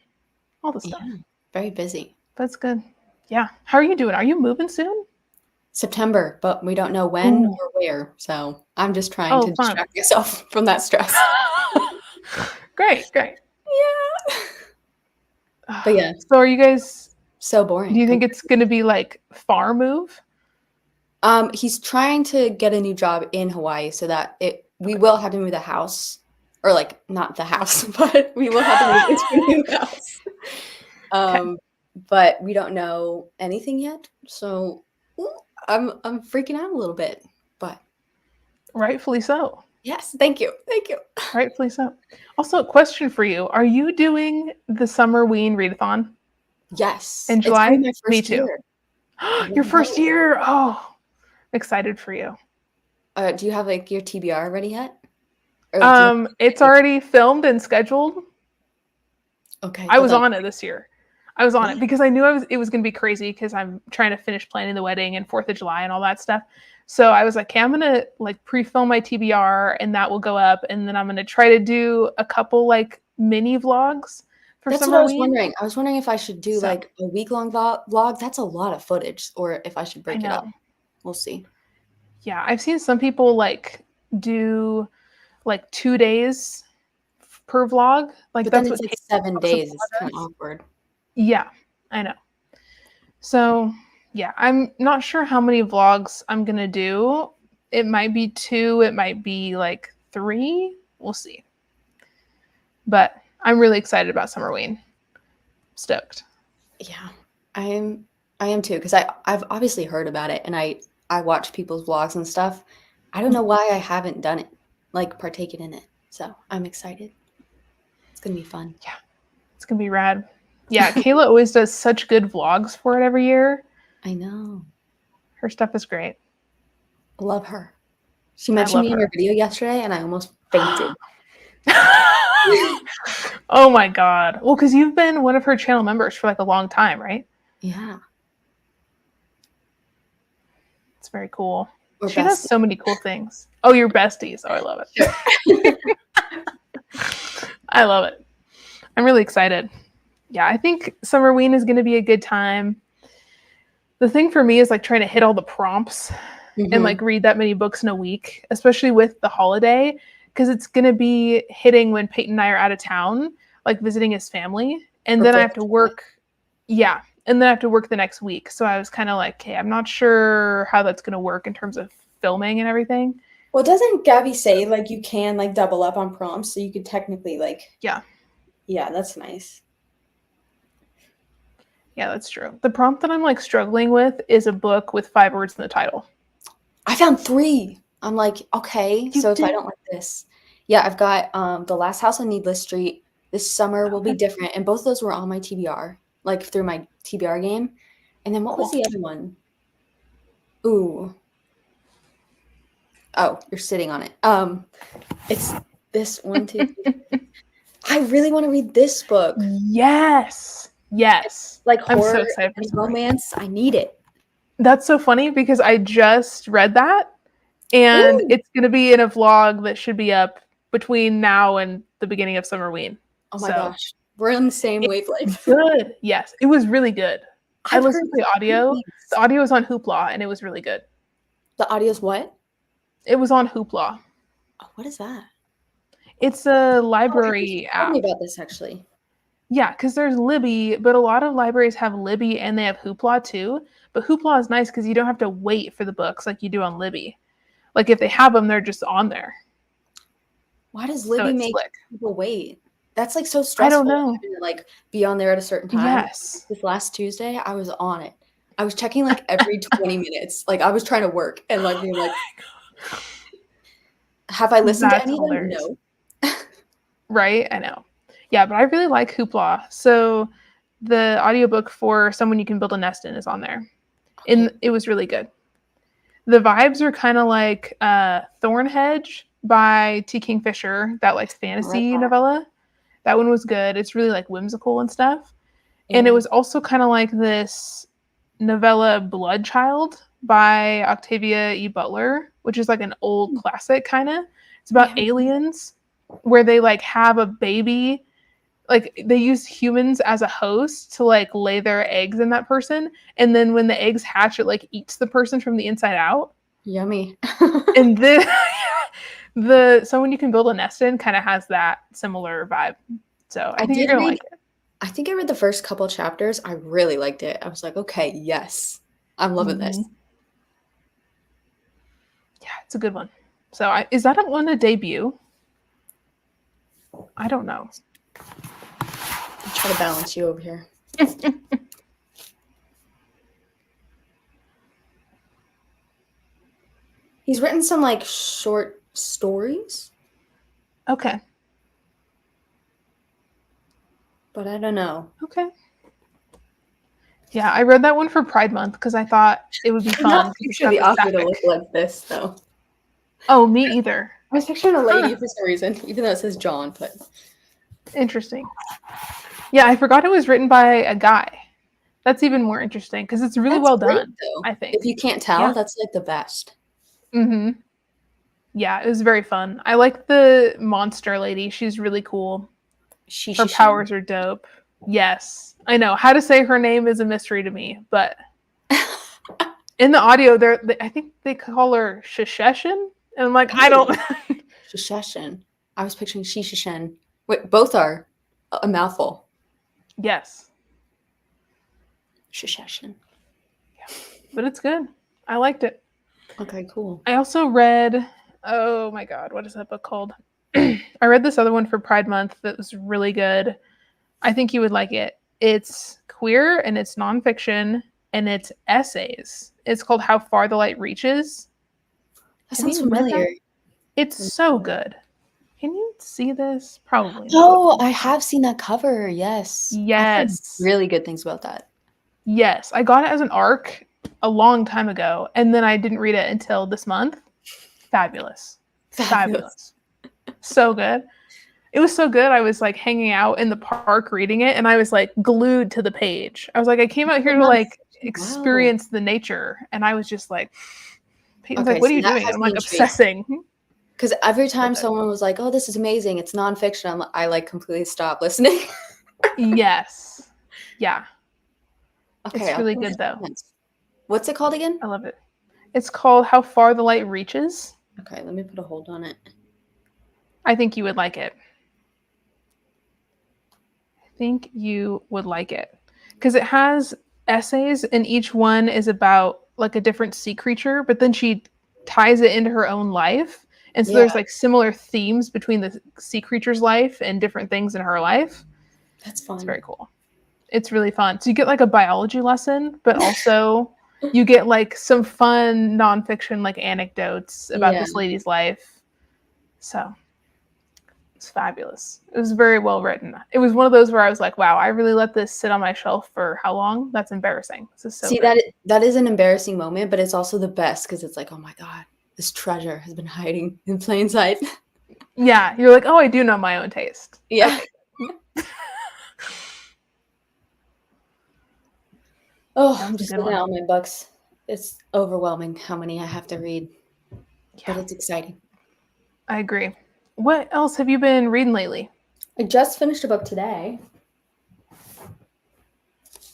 all the stuff. Yeah. Very busy. That's good. Yeah. How are you doing? Are you moving soon? September, but we don't know when Ooh. or where. So I'm just trying Oh, to fun. distract myself from that stress. Great, great. Yeah. But yeah, So are you guys, so do boring. you think it's going to be like far move? He's trying to get a new job in Hawaii so that we Okay. will have to move the house. or like not the house, but we will have to move into a new house. Okay. But we don't know anything yet, so I'm freaking out a little bit. But Rightfully so. yes, thank you, thank you. Rightfully so. Also, a question for you: are you doing the Summerween readathon Yes, in it's gonna July? be my Me first too. year. Your Yeah. first year. Oh, excited for you. Do you have like your TBR ready yet? Or do you It's already filmed and scheduled. okay, I but was like on it this year. I was on it what? because I knew it was going to be crazy because I'm trying to finish planning the wedding and 4th of July and all that stuff. So I was like, okay, I'm going to like pre-film my TBR and that will go up. And then I'm going to try to do a couple like mini vlogs for That's what I was Summerween. wondering. I was wondering if I should do So like a week-long vlog. That's a lot of footage, or if I should I break it up. know. We'll see. Yeah. I've seen some people like do like 2 days per vlog. Like But then that's it's what like Kate 7 talks about days. It's kind of does. awkward. Yeah, I know. So, yeah, I'm not sure how many vlogs I'm going to do. It might be 2, it might be like 3. We'll see. But I'm really excited about Summerween. Stoked. Yeah, I am too, because I've obviously heard about it, and I watch people's vlogs and stuff. I don't know why I haven't done it, like partaken in it. So I'm excited. It's gonna be fun. Yeah, it's going to be rad. Yeah, Kayla always does such good vlogs for it every year. I know. Her stuff is great. Love her. She I mentioned love me in her her. video yesterday, and I almost fainted. Oh my god. Well, because you've been one of her channel members for like a long time, right? Yeah, It's very cool. we're She does besties. so many cool things. Oh, you're besties. Oh, I love it. Sure. I love it. I'm really excited. Yeah, I think Summerween is going to be a good time. The thing for me is like trying to hit all the prompts and like Hmm. read that many books in a week, especially with the holiday, because it's going to be hitting when Peyton and I are out of town, like visiting his family. And For then I 4th have of to July. work. Yeah. And then I have to work the next week. So I was kind of like, okay, I'm not sure how that's going to work in terms of filming and everything. Well, doesn't Gabby say like you can like double up on prompts, so you could technically like Yeah. yeah, that's nice. Yeah, that's true. The prompt that I'm like struggling with is a book with 5 words in the title. I found 3. I'm like, okay, You so if I did. don't like this, yeah, I've got The Last House on Needless Street, This Summer Will Be Okay, Different, and both of those were on my TBR, like through my TBR game. And then what was cool. the other one? Ooh. Oh, you're sitting on it. It's this one, two, three. I really want to read this book. Yes. Yes. Like I'm horror so excited for and Summerween. romance. I need it. That's so funny because I just read that and Ooh. it's going to be in a vlog that should be up between now and the beginning of Summerween. Oh my So gosh. We're on the same it's wavelength. good. Yes, it was really good. I I've heard listened to the great audio. things. The audio was on Hoopla and it was really good. The audio's what? It was on Hoopla. Oh, what is that? It's a Oh, I think you library told me app. about this actually. Yeah, because there's Libby, but a lot of libraries have Libby and they have Hoopla too. But Hoopla is nice because you don't have to wait for the books like you do on Libby. Like if they have them, they're just on there. Why does So Libby it's make slick. people wait? That's like so I don't stressful know. having to like be on there at a certain time. Yes, This last Tuesday, I was on it. I was checking like every 20 minutes. Like I was trying to work and like being like, have I listened to that's any of them? hilarious. No. Right? I know. Yeah, but I really like Hoopla. So the audiobook for Someone You Can Build a Nest In is on there. Okay. And it was really good. The vibes are kind of like Thornhedge by T. Kingfisher, that like I read fantasy that. novella. That one was good. It's really like whimsical and stuff. And it Yeah. was also kind of like this novella Bloodchild by Octavia E. Butler, which is like an old classic kind of. It's I about haven't read that. aliens where they like have a baby, like they use humans as a host to like lay their eggs in that person, and then when the eggs hatch it like eats the person from the inside out. Yummy. And then the Someone You Can Build a Nest In kind of has that similar vibe. So I I think you're did gonna read, like it. I think I read the first couple chapters. I really liked it. I was like, okay, yes, I'm loving this. Mhm. Yeah, it's a good one. So is that one a debut? I don't know. I'll try to balance you over here. He's written some like short stories. Okay. But I don't know. Okay. Yeah, I read that one for Pride Month because I thought it would be fun. I'm not picturing the author to look like this, though. Oh, me either. I was picturing a lady for some reason, even though it says John, but... Interesting. Yeah, I forgot it was written by a guy. That's even more interesting because it's really well done, though. I think. If you can't tell, that's like the best. Mm-hmm. Yeah, it was very fun. I like the monster lady. She's really cool. Her powers are dope. Yes. I know. How to say her name is a mystery to me, but in the audio, I think they call her Shisheshin. And I'm like, I don't... Shisheshin. I was picturing Shishishin. Wait, both are a mouthful. Yes. Shisheshin. Yeah. But it's good. I liked it. Okay, cool. I also read... Oh my god, what is that book called? I read this other one for Pride Month that was really good. I think you would like it. It's queer and it's nonfiction and it's essays. It's called How Far the Light Reaches. That sounds familiar. It's so good. Can you see this? Probably not. Oh, I have seen that cover. Yes. Yes. I've heard really good things about that. Yes. I got it as an ARC a long time ago, and then I didn't read it until this month. Fabulous. So good. It was so good. I was like hanging out in the park reading it, and I was like glued to the page. I was like, I came out here to like experience the nature, and I was just like, Peyton's like, what are you doing? I'm like obsessing. Because every time someone was like, oh, this is amazing, it's nonfiction, I like completely stopped listening. Yes. Yeah. Okay. It's really good though. What's it called again? I love it. It's called How Far the Light Reaches. Okay, let me put a hold on it. I think you would like it. Because it has essays and each one is about like a different sea creature, but then she ties it into her own life. And so there's like similar themes between the sea creature's life and different things in her life. That's fun. It's very cool. It's really fun. So you get like a biology lesson, but also you get like some fun nonfiction like anecdotes about this lady's life. So it's fabulous. It was very well written. It was one of those where I was like, wow, I really let this sit on my shelf for how long? That's embarrassing. This is so good. that is an embarrassing moment, but it's also the best because it's like, oh my God, this treasure has been hiding in plain sight. Yeah, you're like, oh, I do know my own taste. Yeah. Okay. Oh, I'm just looking at all my books. It's overwhelming how many I have to read, but it's exciting. I agree. What else have you been reading lately? I just finished a book today.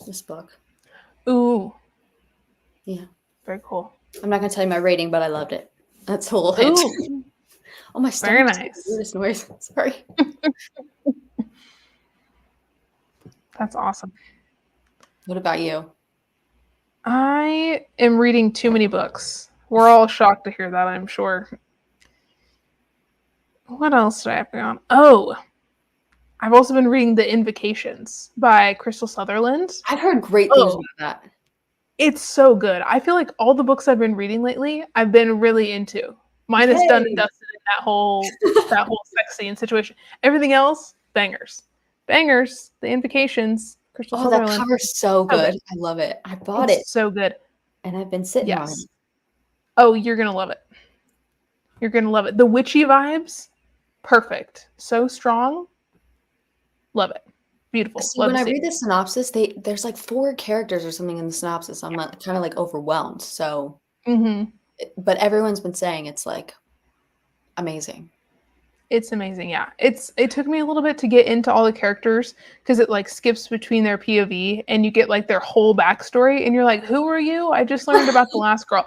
This book. Ooh. Yeah. Very cool. I'm not going to tell you my rating, but I loved it. That's a little hint. Oh, my stomach. Very nice. This noise. Sorry. That's awesome. What about you? I am reading too many books. We're all shocked to hear that, I'm sure. What else do I have going on? Oh, I've also been reading The Invocations by Crystal Sutherland. I've heard great things about that. It's so good. I feel like all the books I've been reading lately, I've been really into. Mine is done and dusted in that whole sex scene situation. Everything else, bangers. Bangers. The Invocations. Crystal Sutherland. That cover's so good. I love it. I bought it. So good. And I've been sitting on it. Oh, you're going to love it. You're going to love it. The witchy vibes, perfect. So strong. Love it. Beautiful. See, when I read the synopsis, there's like 4 characters or something in the synopsis. I'm kind of like overwhelmed. So, but everyone's been saying it's like amazing. It's amazing, yeah. It took me a little bit to get into all the characters because it like skips between their POV and you get like their whole backstory and you're like, who are you? I just learned about the last girl.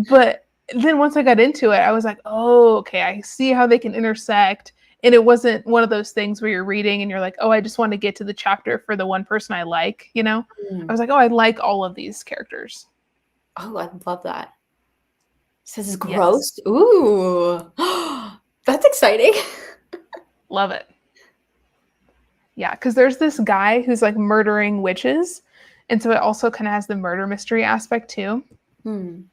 But then once I got into it, I was like, oh, okay, I see how they can intersect. And it wasn't one of those things where you're reading and you're like, oh, I just want to get to the chapter for the one person I like, you know? I was like, oh, I like all of these characters. Oh, I love that. It says it's gross. Yes. Ooh. That's exciting. Love it. Yeah, because there's this guy who's like murdering witches. And so it also kind of has the murder mystery aspect too. And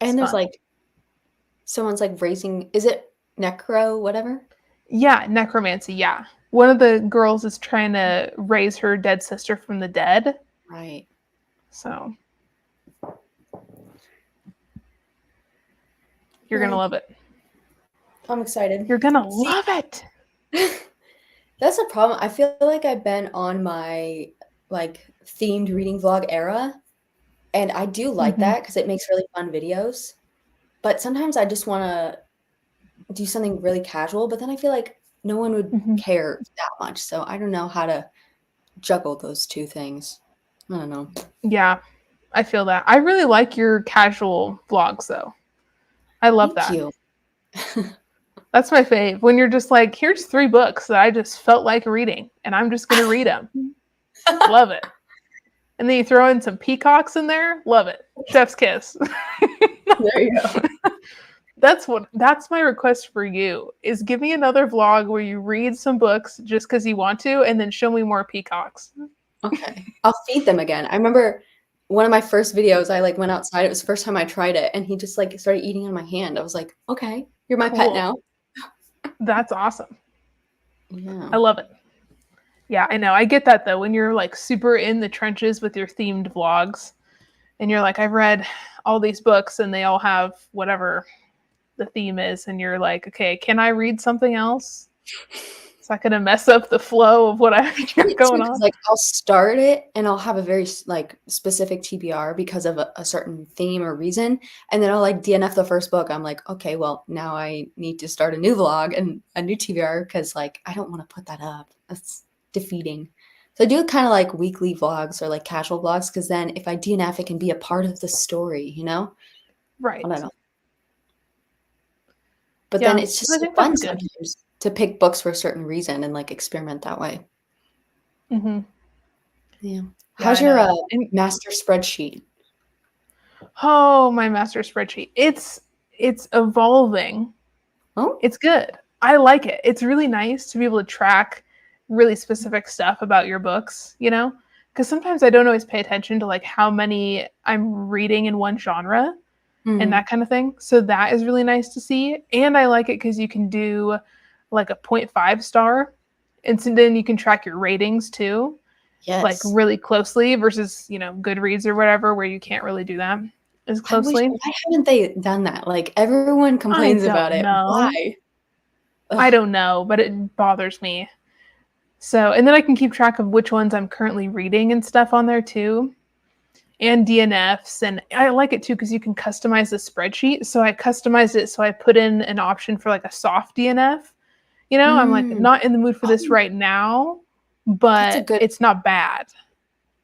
It's there's fun. like someone's like raising, is it necro, whatever? Yeah, necromancy. Yeah. One of the girls is trying to raise her dead sister from the dead. Right. So you're going to love it. I'm excited. You're going to love it. That's a problem. I feel like I've been on my like themed reading vlog era, and I do like that because it makes really fun videos. But sometimes I just want to do something really casual, but then I feel like no one would care that much. So I don't know how to juggle those two things. I don't know. Yeah, I feel that. I really like your casual vlogs though. I love Thank that. you. That's my fave. When you're just like, here's 3 books that I just felt like reading, and I'm just going to read them. Love it. And then you throw in some peacocks in there. Love it. Chef's kiss. There you go. That's my request for you is give me another vlog where you read some books just because you want to, and then show me more peacocks. Okay. I'll feed them again. I remember one of my first videos, I like went outside. It was the first time I tried it, and he just like started eating on my hand. I was like, okay, you're my pet now. That's awesome. Yeah. I love it. Yeah, I know. I get that though. When you're like super in the trenches with your themed vlogs and you're like, I've read all these books and they all have whatever the theme is, and you're like, okay, can I read something else? It's not gonna mess up the flow of what I got going on. Like I'll start it and I'll have a very like specific TBR because of a certain theme or reason, and then I'll like DNF the first book. I'm like, okay, well now I need to start a new vlog and a new TBR because like I don't want to put that up. That's defeating. So I do kind of like weekly vlogs or like casual vlogs because then if I DNF, it can be a part of the story, you know? Right. I don't know. But Yeah, then it's just I so think fun that's good. sometimes to pick books for a certain reason and like experiment that way. Mm-hmm. Yeah. Yeah, How's I your know. master spreadsheet? Oh, my master spreadsheet. It's evolving. Oh, It's good. I like it. It's really nice to be able to track really specific stuff about your books, you know? Because sometimes I don't always pay attention to like how many I'm reading in one genre and that kind of thing. So that is really nice to see. And I like it because you can do like a 0.5 star. And so then you can track your ratings too, like yes. really closely versus, Goodreads or whatever, where you can't really do that as closely. Why haven't they done that? Like everyone I complains about don't it. know. Why? I Ugh. don't know, but it bothers me. So, and then I can keep track of which ones I'm currently reading and stuff on there too, and DNFs. And I like it too because you can customize the spreadsheet. So I customized it. So I put in an option for like a soft DNF. I'm like Mm. not in the mood for this Oh, right now, that's a but good. it's not bad.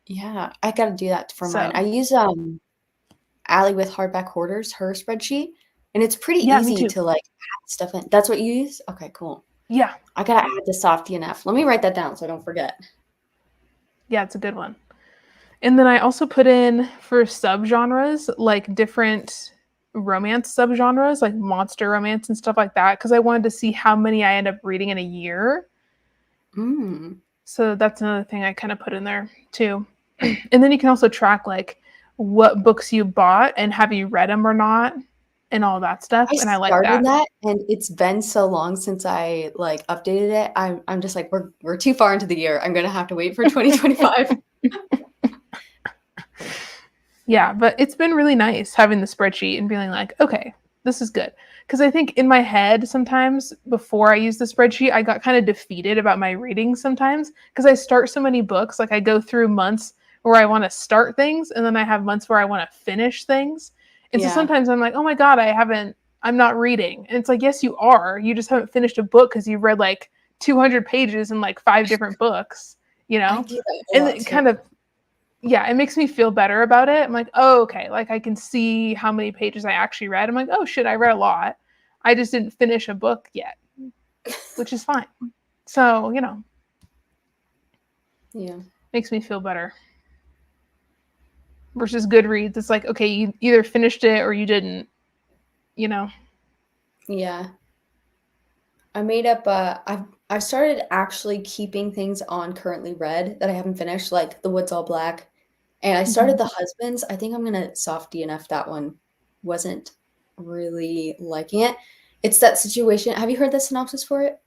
Yeah, I gotta do that for mine. So I use Allie with Hardback Hoarders, her spreadsheet, and it's pretty yeah, me easy too. to like add stuff in. That's what you use? Okay, cool. Yeah. I gotta add the soft DNF. Let me write that down so I don't forget. Yeah, it's a good one. And then I also put in for subgenres, like different romance subgenres, like monster romance and stuff like that, because I wanted to see how many I end up reading in a year. Mm. So that's another thing I kind of put in there too. And then you can also track like what books you bought and have you read them or not and all that stuff. I And I like started that. that, and it's been so long since I, like, updated it. I'm just like, "We're too far into the year. I'm gonna have to wait for 2025." Yeah, but it's been really nice having the spreadsheet and feeling like, okay, this is good. Because I think in my head, sometimes before I use the spreadsheet, I got kind of defeated about my reading sometimes because I start so many books. Like I go through months where I want to start things, and then I have months where I want to finish things. And so Yeah. sometimes I'm like, oh my God, I'm not reading. And it's like, yes, you are. You just haven't finished a book because you've read like 200 pages in like 5 different books, I do that a And lot it too. kind of, yeah, it makes me feel better about it. I'm like, oh, okay. Like I can see how many pages I actually read. I'm like, oh shit, I read a lot. I just didn't finish a book yet, which is fine. So, Yeah. makes me feel better. Versus Goodreads, it's like, okay, you either finished it or you didn't, Yeah. I made up, I've started actually keeping things on currently read that I haven't finished, like The Woods All Black, and I started Mhm. The Husbands. I think I'm gonna soft DNF that one. Wasn't really liking it. It's that situation. Have you heard the synopsis for it?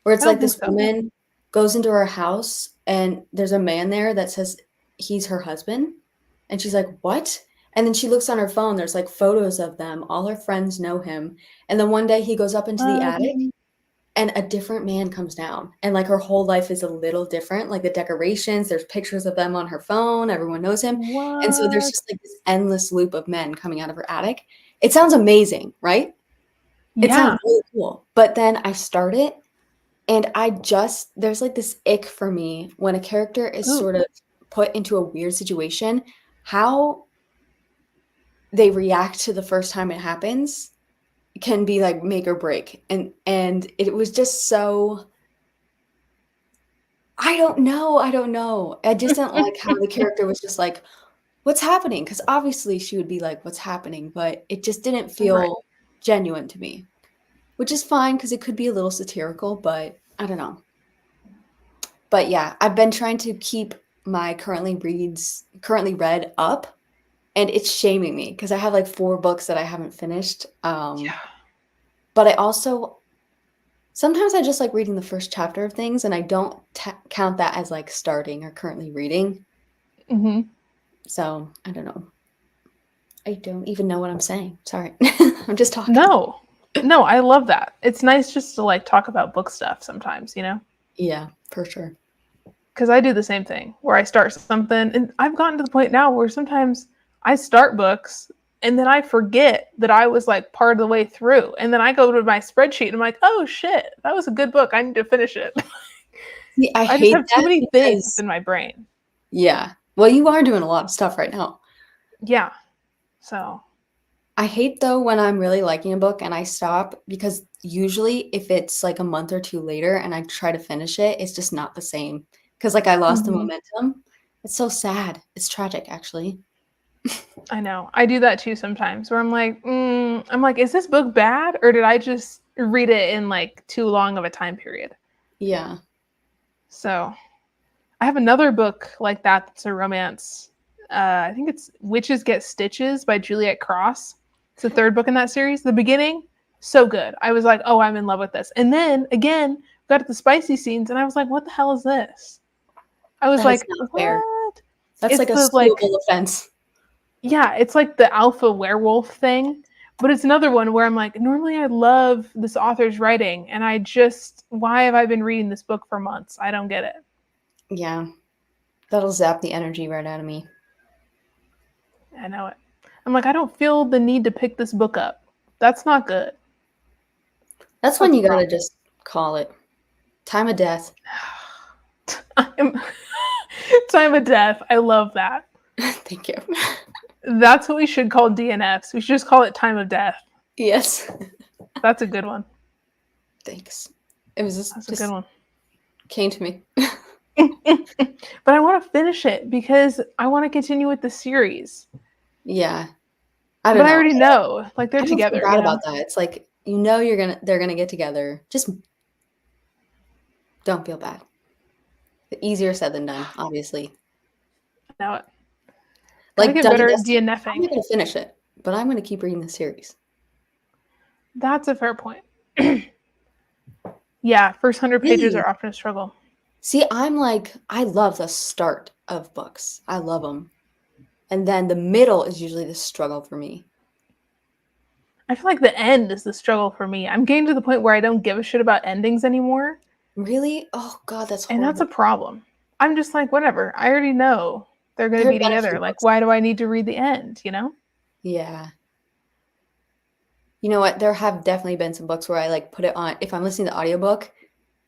Where I it's don't like think this so. woman goes into her house and there's a man there that says he's her husband, and she's like, "What?" And then she looks on her phone, there's like photos of them. All her friends know him. And then one day he goes up into the What? attic and a different man comes down, and like her whole life is a little different, like the decorations, there's pictures of them on her phone, everyone knows him, and so there's What? just like this endless loop of men coming out of her attic. It sounds amazing, right? It sounds Yeah. really cool, but then I start it and there's like this ick for me when a character is Ooh. sort of put into a weird situation. How they react to the first time it happens can be like make or break, and it was just so, I don't know. I just didn't like how the character was just like, "What's happening?" Because obviously she would be like, "What's happening?" But it just didn't Right. feel genuine to me, which is fine because it could be a little satirical, but I don't know. But yeah, I've been trying to keep my currently read up, and it's shaming me because I have like 4 books that I haven't finished. Yeah. But I also sometimes I just like reading the first chapter of things, and I don't count that as like starting or currently reading. Mhm. So I don't know. I don't even know what I'm saying. Sorry. I'm just talking. No. No, I love that. It's nice just to like talk about book stuff sometimes, you know? Yeah, for sure. Because I do the same thing where I start something, and I've gotten to the point now where sometimes I start books and then I forget that I was like part of the way through. And then I go to my spreadsheet and I'm like, oh shit, that was a good book. I need to finish it. See, I I just hate have too that many things because in my brain. yeah. Well, you are doing a lot of stuff right now. Yeah. So, I hate though when I'm really liking a book and I stop because usually if it's like a month or 2 later and I try to finish it, it's just not the same because like I lost the mhm. momentum. It's so sad. It's tragic actually. I know. I do that too sometimes where I'm like, is this book bad or did I just read it in like too long of a time period? Yeah. So, I have another book like that that's a romance. I think it's Witches Get Stitches by Juliet Cross. It's the third book in that series. The beginning, so good. I was like, oh, I'm in love with this. And then again, got to the spicy scenes and I was like, what the hell is this? I was That is like, not fair. what? That's It's like a the like, suable offense. yeah, it's like the alpha werewolf thing. But it's another one where I'm like, normally I love this author's writing, and why have I been reading this book for months? I don't get it. Yeah. That'll zap the energy right out of me. I know it. I'm like, I don't feel the need to pick this book up. That's not good. That's when That's a you gotta problem. just call it time of death. Time, time of death. I love that. Thank you. That's what we should call DNFs. We should just call it time of death. Yes. That's a good one. Thanks. It was That's a good just one. came to me. But I want to finish it because I want to continue with the series. Yeah. I don't But I know. already know, like they're I don't feel together, bad you about know. that. It's like, they're gonna get together. Just don't feel bad. Easier said than done, obviously. Now it. Gotta Like get Done and better at Dusted, I'm not DNFing. gonna finish it, but I'm gonna keep reading the series. That's a fair point. Yeah, first 100 pages Really? are often a struggle. See, I'm like, I love the start of books. I love them. And then the middle is usually the struggle for me. I feel like the end is the struggle for me. I'm getting to the point where I don't give a shit about endings anymore, Really? Oh God, that's and that's a horrible. problem. I'm just like, whatever. I already know they're going to There are be together. benefit Like, books. why do I need to read the end, you know? Yeah. You know what? There have definitely been some books where I like put it on, if I'm listening to audiobook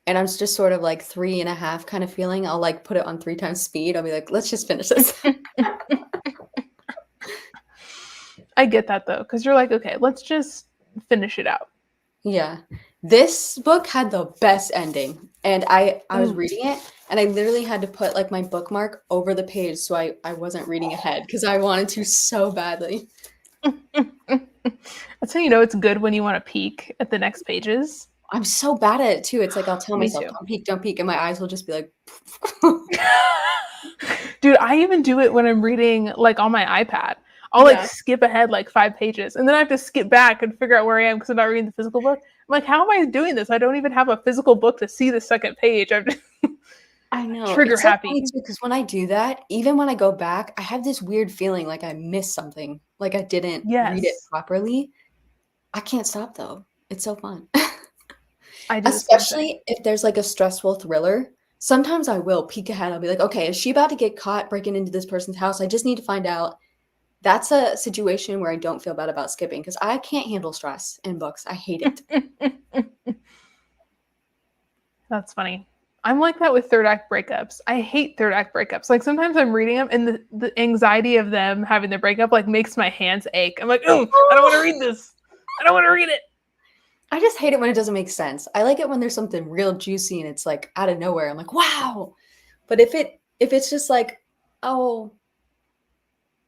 and I'm just sort of like 3.5 kind of feeling, I'll like put it on 3 times speed. I'll be like, let's just finish this. I get that though, because you're like, okay, let's just finish it out. Yeah. This book had the best ending. And I was Ooh. reading it and I literally had to put like my bookmark over the page so I wasn't reading ahead because I wanted to so badly. That's how you know it's good when you want to peek at the next pages. I'm so bad at it too. It's like I'll tell Me myself, too. don't peek, and my eyes will just be like Dude, I even do it when I'm reading like on my iPad. I'll like Yeah. skip ahead like 5 pages and then I have to skip back and figure out where I am because I'm not reading the physical book. I'm like, how am I doing this? I don't even have a physical book to see the second page. I'm just I know. trigger It's so funny happy. too because when I do that, even when I go back, I have this weird feeling like I missed something, like I didn't read it Yes. properly. I can't stop though. It's so fun. I do the same thing. Especially if there's like a stressful thriller. Sometimes I will peek ahead. I'll be like, okay, is she about to get caught breaking into this person's house? I just need to find out. That's a situation where I don't feel bad about skipping because I can't handle stress in books. I hate it. That's funny. I'm like that with third act breakups. I hate third act breakups. Like sometimes I'm reading them and the anxiety of them having the breakup like makes my hands ache. I'm like, oh, I don't want to read this. I don't want to read it. I just hate it when it doesn't make sense. I like it when there's something real juicy and it's like out of nowhere. I'm like, wow. But if it's just like, oh,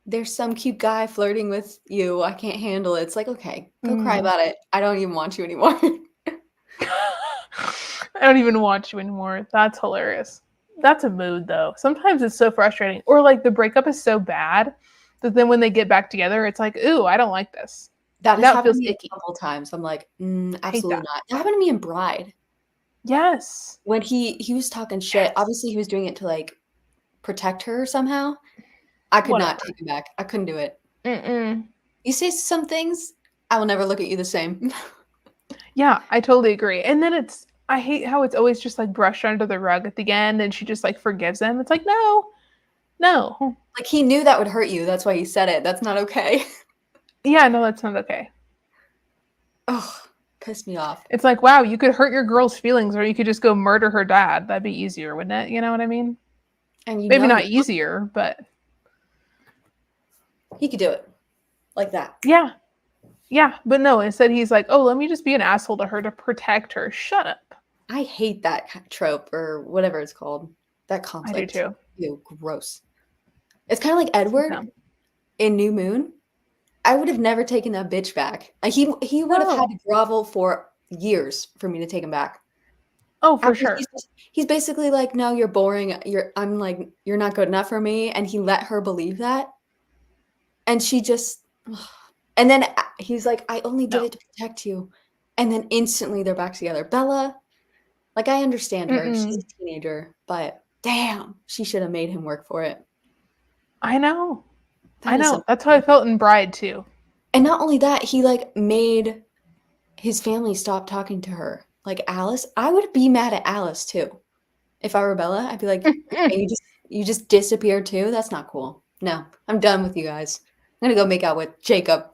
there's some cute guy flirting with you, I can't handle it. It's like, okay, go cry about it. I don't even want you anymore. I don't even watch you anymore. That's hilarious. That's a mood though. Sometimes it's so frustrating. Or like the breakup is so bad that then when they get back together, it's like, ooh, I don't like this. That has Now it happened to feels me icky. a couple times. I'm like, I hate absolutely that. not. That happened to me in Bride. Yes. When he was talking shit. Yes. Obviously, he was doing it to like protect her somehow. I could not Whatever. take him back. I couldn't do it. Mm-mm. You say some things, I will never look at you the same. Yeah, I totally agree. And then I hate how it's always just like brushed under the rug at the end and she just like forgives him. It's like, no, no. Like he knew that would hurt you. That's why he said it. That's not okay. Yeah, no, that's not okay. Oh, pissed me off. It's like, wow, you could hurt your girl's feelings or you could just go murder her dad. That'd be easier, wouldn't it? You know what I mean? And you Maybe know not you're easier, but he could do it like that. yeah. Yeah, but no, instead he's like, "Oh, let me just be an asshole to her to protect her." Shut up. I hate that trope or whatever it's called. That I do conflict. too. Ew, gross. It's kind of like So Edward dumb. in New Moon. I would have never taken that bitch back. Like he would have had No. to grovel for years for me to take him back. Oh, for After sure. he's basically like, "No, you're boring. I'm like, you're not good enough for me." And he let her believe that. And she just and then he's like, "I only did No. it to protect you." And then instantly they're back together. Bella, like I understand her. She's Mm-mm. a teenager, but damn, she should have made him work for it. I know. I That is know. some That's how I felt in Bride too. and not only that, he like made his family stop talking to her. Like Alice, I would be mad at Alice too. If I were Bella, I'd be like, "Okay, you just disappeared too? That's not cool. No, I'm done with you guys. I'm gonna go make out with Jacob."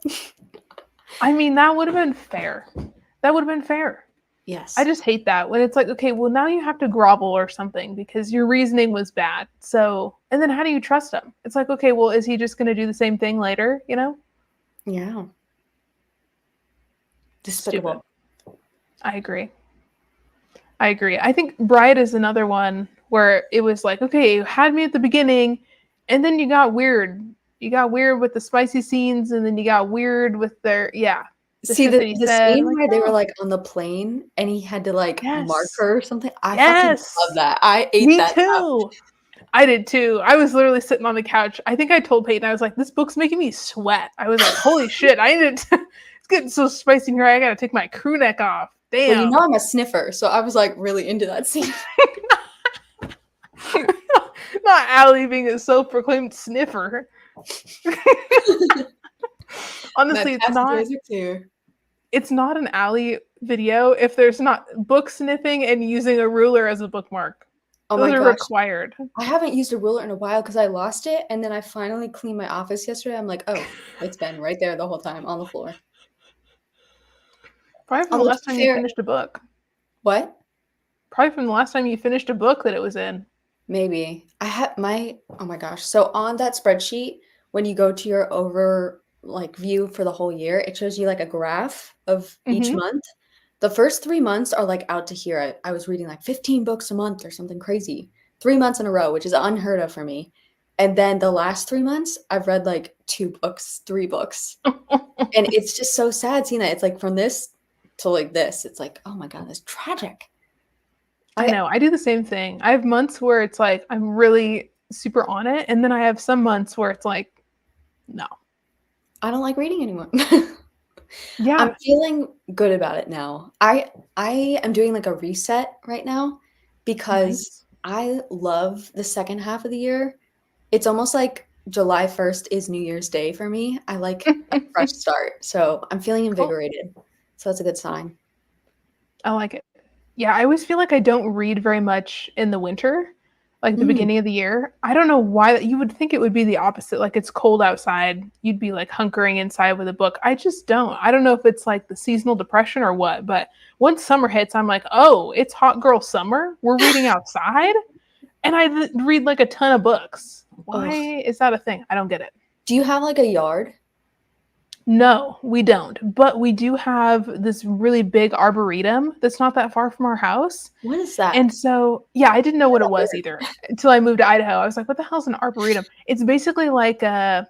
I mean, that would have been fair. That would have been fair. I Yes. just hate that when it's like, okay, well, now you have to grovel or something because your reasoning was bad. So, and then how do you trust him? It's like, okay, well, is he just going to do the same thing later? You know? Yeah. Stupid. Despicable. I agree. I agree. I think Bride is another one where it was like, okay, you had me at the beginning, and then you got weird. You got weird with the spicy scenes, and then you got weird with the See, shit that he the said. I'm scene like, where they were, no. like, on the plane and he had to, like, mark Yes. her or something, I fucking love Yes. that. I ate Me that up. too. I did too. I was literally sitting on the couch. I think I told Peyton, I was like, this book's making me sweat. I was like, holy shit, I need to, it's getting so spicy in here. I gotta take my crew neck off. Well, you know Damn. I'm a sniffer, so I was, like, really into that scene. Not Allie being a self-proclaimed sniffer. My Honestly, passageways are clear. it's not an Allie video if there's not book sniffing and using a ruler as a bookmark. Oh my Those are gosh. required. I haven't used a ruler in a while because I lost it, and then I finally cleaned my office yesterday. I'm like, "Oh, it's been right there the whole time on the floor." Probably from the Although, to last be time you fair finished a book. what? Probably from the last time you finished a book that it was in. Maybe. I had my oh my gosh. So on that spreadsheet, when you go to your view for the whole year, it shows you like a graph of each Mm-hmm. month. The first 3 months are like out to here. I was reading like 15 books a month or something crazy. 3 months in a row, which is unheard of for me. And then the last 3 months, I've read like 2 books, 3 books. And it's just so sad seeing that. It's like from this to like this. It's like, oh my God, that's tragic. I know. I do the same thing. I have months where it's like I'm really super on it, and then I have some months where it's like, no. I don't like reading anymore. I'm Yeah. feeling good about it now. I am doing like a reset right now because Nice. I love the second half of the year. It's almost like July 1st is New Year's Day for me. I like a fresh start. So I'm feeling Cool. invigorated. So that's a good sign. I like it. Yeah, I always feel like I don't read very much in the winter, like the Mm. beginning of the year. I don't know why. You would think it would be the opposite. Like it's cold outside, you'd be like hunkering inside with a book. I just don't. I don't know if it's like the seasonal depression or what, but once summer hits, I'm like, oh, it's hot girl summer. We're reading outside, and read like a ton of books. Why Ugh. is that a thing? I don't get it. Do you have like a yard? No, we don't. But we do have this really big arboretum that's not that far from our house. What is that? And so, yeah, I didn't know How does what it that was work? either until I moved to Idaho. I was like, what the hell's an arboretum? It's basically like a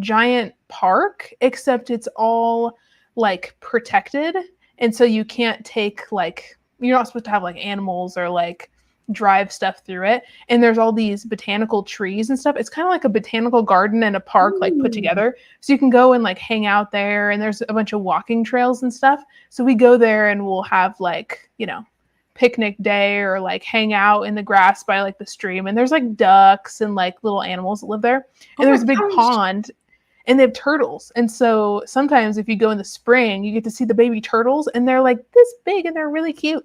giant park, except it's all like protected. And so you can't take like, you're not supposed to have like animals or like drive stuff through it. And there's all these botanical trees and stuff. It's kind of like a botanical garden and a park like put Mm. together. So you can go and like hang out there, and there's a bunch of walking trails and stuff. So we go there and we'll have like, picnic day or like hang out in the grass by like the stream, and there's like ducks and like little animals that live there, Oh and my there's a big gosh. pond, and they have turtles. And so sometimes if you go in the spring you get to see the baby turtles, and they're like this big and they're really cute.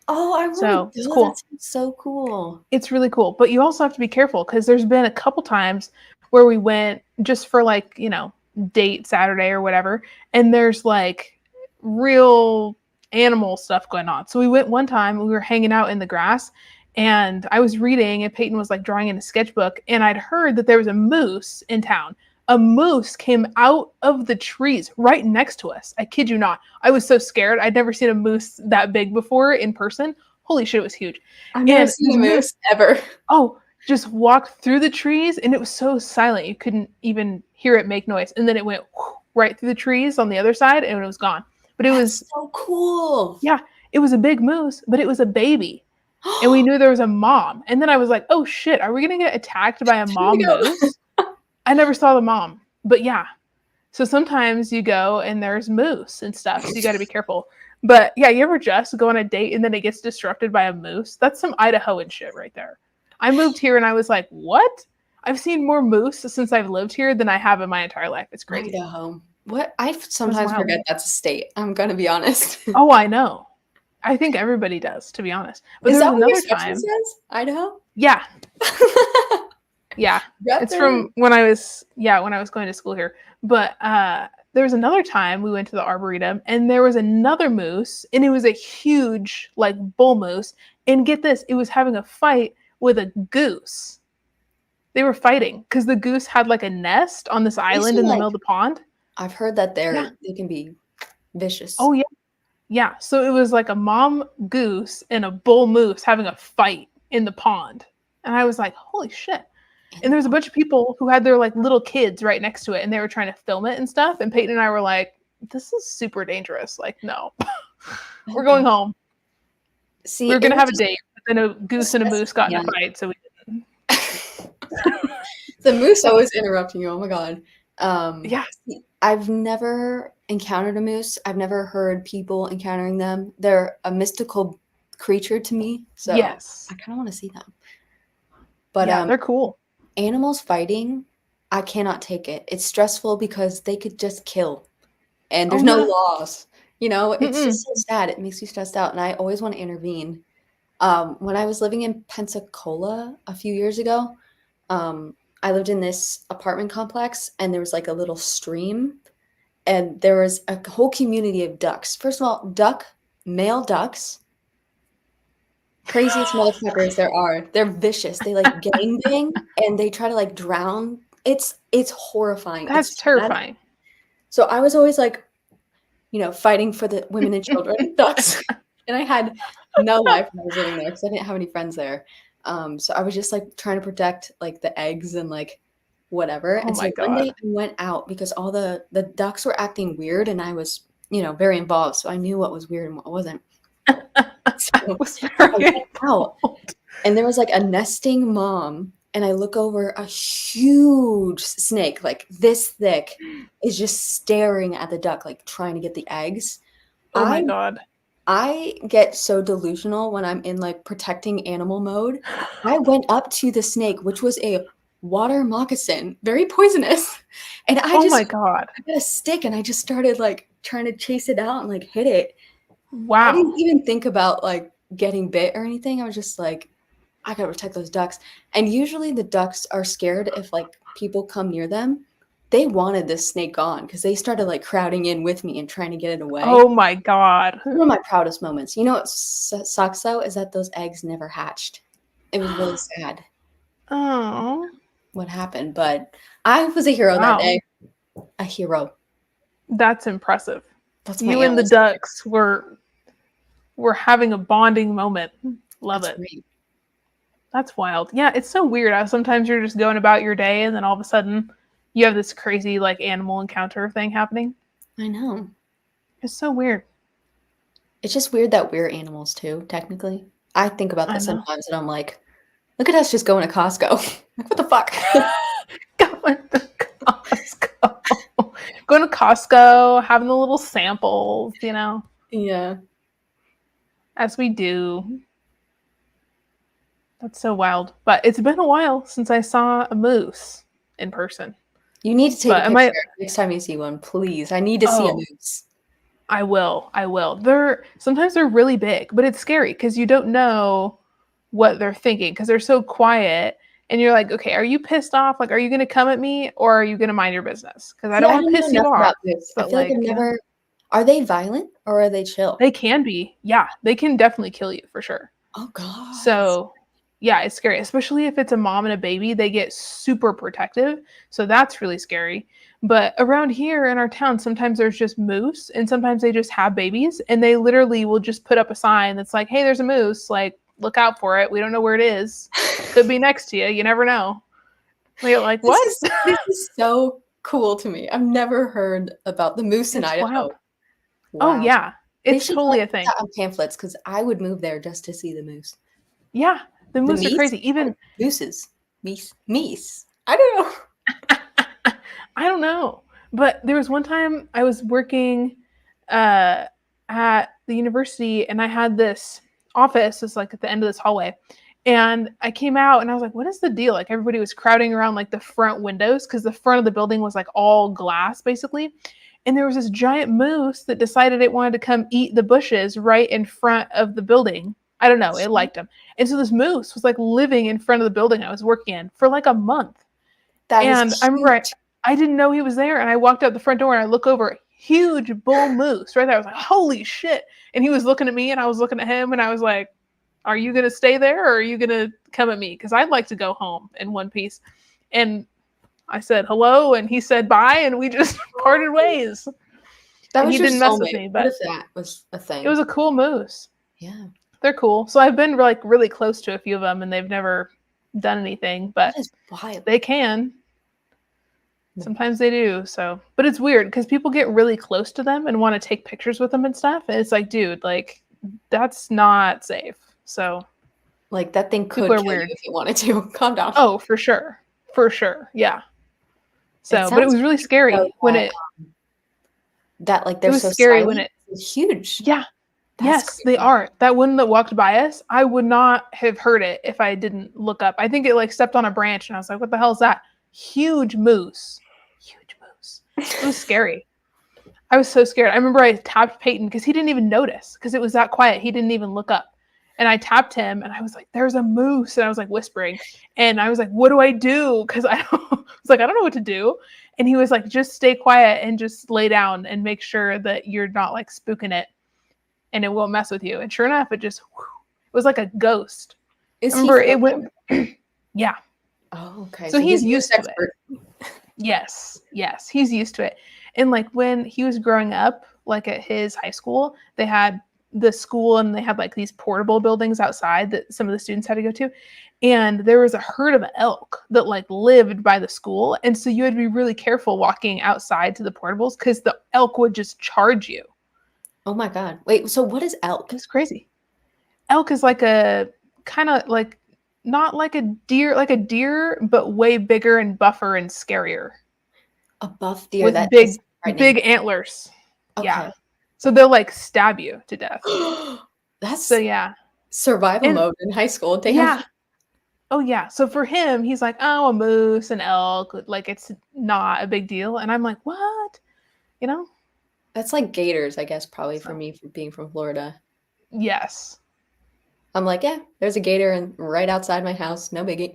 Oh, I want So to it's go. That cool. sounds so cool. It's really cool, but you also have to be careful because there's been a couple times where we went just for like, date Saturday or whatever, and there's like real animal stuff going on. So we went one time, we were hanging out in the grass, and I was reading, and Peyton was like drawing in a sketchbook, and I'd heard that there was a moose in town. A moose came out of the trees right next to us. I kid you not. I was so scared. I'd never seen a moose that big before in person. Holy shit, it was huge. I've never And seen this a moose, moose ever. oh, just walked through the trees, and it was so silent you couldn't even hear it make noise. And then it went right through the trees on the other side, and it was gone. But it That's was, so cool. yeah, it was a big moose, but it was a baby. And we knew there was a mom. And then I was like, oh shit, are we going to get attacked by a Here we mom go. moose? I never saw the mom. But yeah. So sometimes you go and there's moose and stuff. So you got to be careful. But yeah, you ever just go on a date and then it gets disrupted by a moose? That's some Idahoan shit right there. I moved here and I was like, what? I've seen more moose since I've lived here than I have in my entire life. It's crazy. Idaho. What? I It was sometimes wild. forget that's a state. I'm gonna be honest. Oh, I know. I think everybody does, to be honest. But Is there was that what your another section time. says? Idaho? Yeah, yeah. It's Reppin'. from when I was going to school here. But there was another time we went to the arboretum, and there was another moose, and it was a huge like bull moose. And get this, it was having a fight with a goose. They were fighting because the goose had like a nest on this These island are in the like middle of the pond. I've heard that Yeah. they can be vicious. Oh yeah. Yeah. So it was like a mom goose and a bull moose having a fight in the pond. And I was like, holy shit. And there was a bunch of people who had their like little kids right next to it, and they were trying to film it and stuff. And Peyton and I were like, this is super dangerous. Like, no, Oh we're going god. home. See, We were it going to was have a just date, but then a goose and a moose got in a fight. So we didn't. the moose always interrupting you. Oh my god. Yeah. See, I've never encountered a moose. I've never heard people encountering them. They're a mystical creature to me, so Yes. I kind of want to see them. But Yeah, they're cool. animals fighting, I cannot take it. It's stressful because they could just kill, and there's Oh, no yeah. laws. You know, it's Mm-mm. just so sad. It makes you stressed out, and I always want to intervene. When I was living in Pensacola a few years ago, I lived in this apartment complex, and there was like a little stream, and there was a whole community of ducks. First of all, male ducks, craziest motherfuckers there are. They're vicious. They like gangbang and they try to like drown. It's horrifying. That's It's sad. terrifying. So I was always like, fighting for the women and children, ducks. And I had no life when I was living there because I didn't have any friends there. So I was just like trying to protect like the eggs and like whatever. Oh And my so one day God. I went out because all the ducks were acting weird and I was very involved, so I knew what was weird and what wasn't. So Was I very went out, and there was like a nesting mom, and I look over, a huge snake, like this thick, is just staring at the duck, like trying to get the eggs. Oh my I God. I get so delusional when I'm in like protecting animal mode. I went up to the snake, which was a water moccasin, very poisonous. And Oh my God. I got a stick and I just started like trying to chase it out and like hit it. I Wow. didn't even think about like getting bit or anything. I was just like, I gotta protect those ducks. And usually the ducks are scared if like people come near them. They wanted this snake gone because they started like crowding in with me and trying to get it away. Oh my God. One of my proudest moments. You know what sucks though is that those eggs never hatched. It was really sad Oh. what happened, but I was a hero that Wow. day. A hero. That's impressive. That's my You and the analyst. ducks were having a bonding moment. Love That's it. great. That's wild. Yeah, it's so weird how sometimes you're just going about your day and then all of a sudden you have this crazy like animal encounter thing happening. I know. It's so weird. It's just weird that we're animals too, technically. I think about I that know. sometimes and I'm like, look at us just going to Costco. Like, what the fuck? Going to Costco. Going to Costco, having the little samples, Yeah. as we do. That's so wild. But it's been a while since I saw a moose in person. You need to take But a picture next time you see one, please. I need to see a moose. I will. Sometimes they're really big, but it's scary because you don't know what they're thinking because they're so quiet and you're like, okay, are you pissed off? Like, are you going to come at me or are you going to mind your business? Because I See, don't I want don't to know piss you enough off. about moose. I But feel like I've like, never. Are they violent or are they chill? they can be. Yeah, they can definitely kill you for sure. Oh God. So yeah, it's scary, especially if it's a mom and a baby. They get super protective. So that's really scary. But around here in our town, sometimes there's just moose and sometimes they just have babies and they literally will just put up a sign that's like, hey, there's a moose. Like, look out for it. We don't know where it is. Could be next to you. You never know. You're like, what? This is so cool to me. I've never heard about the moose in It's Idaho. wild. Wow. Oh, yeah. They It's should totally put a thing. that on pamphlets because I would move there just to see the moose. Yeah. The moose are meese? crazy. Even Mooses. Meese. I don't know. I don't know. But there was one time I was working at the university and I had this office, it's like at the end of this hallway. And I came out and I was like, what is the deal? Like everybody was crowding around like the front windows because the front of the building was like all glass basically. And there was this giant moose that decided it wanted to come eat the bushes right in front of the building. I don't know, it liked him. And so this moose was like living in front of the building I was working in for like a month. That And is I remember cute. I didn't know he was there. And I walked out the front door and I look over, huge bull moose right there. I was like, holy shit. And he was looking at me and I was looking at him and I was like, are you going to stay there or are you going to come at me? Because I'd like to go home in one piece. And I said hello and he said bye and we just parted ways. That was he your didn't mess soulmate. with me, What but if that was a thing? it was a cool moose. Yeah. They're cool. So I've been like really close to a few of them and they've never done anything, but That is wild. they can. Sometimes they do. So, but it's weird because people get really close to them and want to take pictures with them and stuff. And it's like, dude, like that's not safe. So, Like that thing could people are kill weird. you if it wanted to. Calm down. Oh, for sure. For sure. Yeah. So, It but it was sounds really scary so when that, that like it they're was so scary silent. when it, It's huge. yeah. That's Yes, they crazy. are. That one that walked by us, I would not have heard it if I didn't look up. I think it like stepped on a branch and I was like, what the hell is that? Huge moose. Huge moose. It was scary. I was so scared. I remember I tapped Peyton because he didn't even notice because it was that quiet. He didn't even look up. And I tapped him and I was like, there's a moose. And I was like whispering. And I was like, what do I do? Because I was like, I don't know what to do. And he was like, just stay quiet and just lay down and make sure that you're not like spooking it and it won't mess with you. And sure enough, it just, it was like a ghost. Is I remember he it went, yeah. Oh, okay. So he's used to expert. it. Yes, he's used to it. And like when he was growing up, like at his high school, they had the school and they had like these portable buildings outside that some of the students had to go to. And there was a herd of elk that like lived by the school. And so you had to be really careful walking outside to the portables because the elk would just charge you. Oh my god. Wait, so what is elk? It's crazy. Elk is like a kind of like not like a deer, but way bigger and buffer and scarier A buff deer with that is frightening. big antlers. Yeah. Okay. So they'll like stab you to death. So That's yeah. survival And mode in high school, damn. yeah. Oh yeah. So for him, he's like, "Oh, a moose, an elk, like it's not a big deal." And I'm like, "What?" You know? That's like gators, I guess, probably for So me for being from Florida. yes. I'm like, "Yeah, there's a gator and right outside my house, no biggie."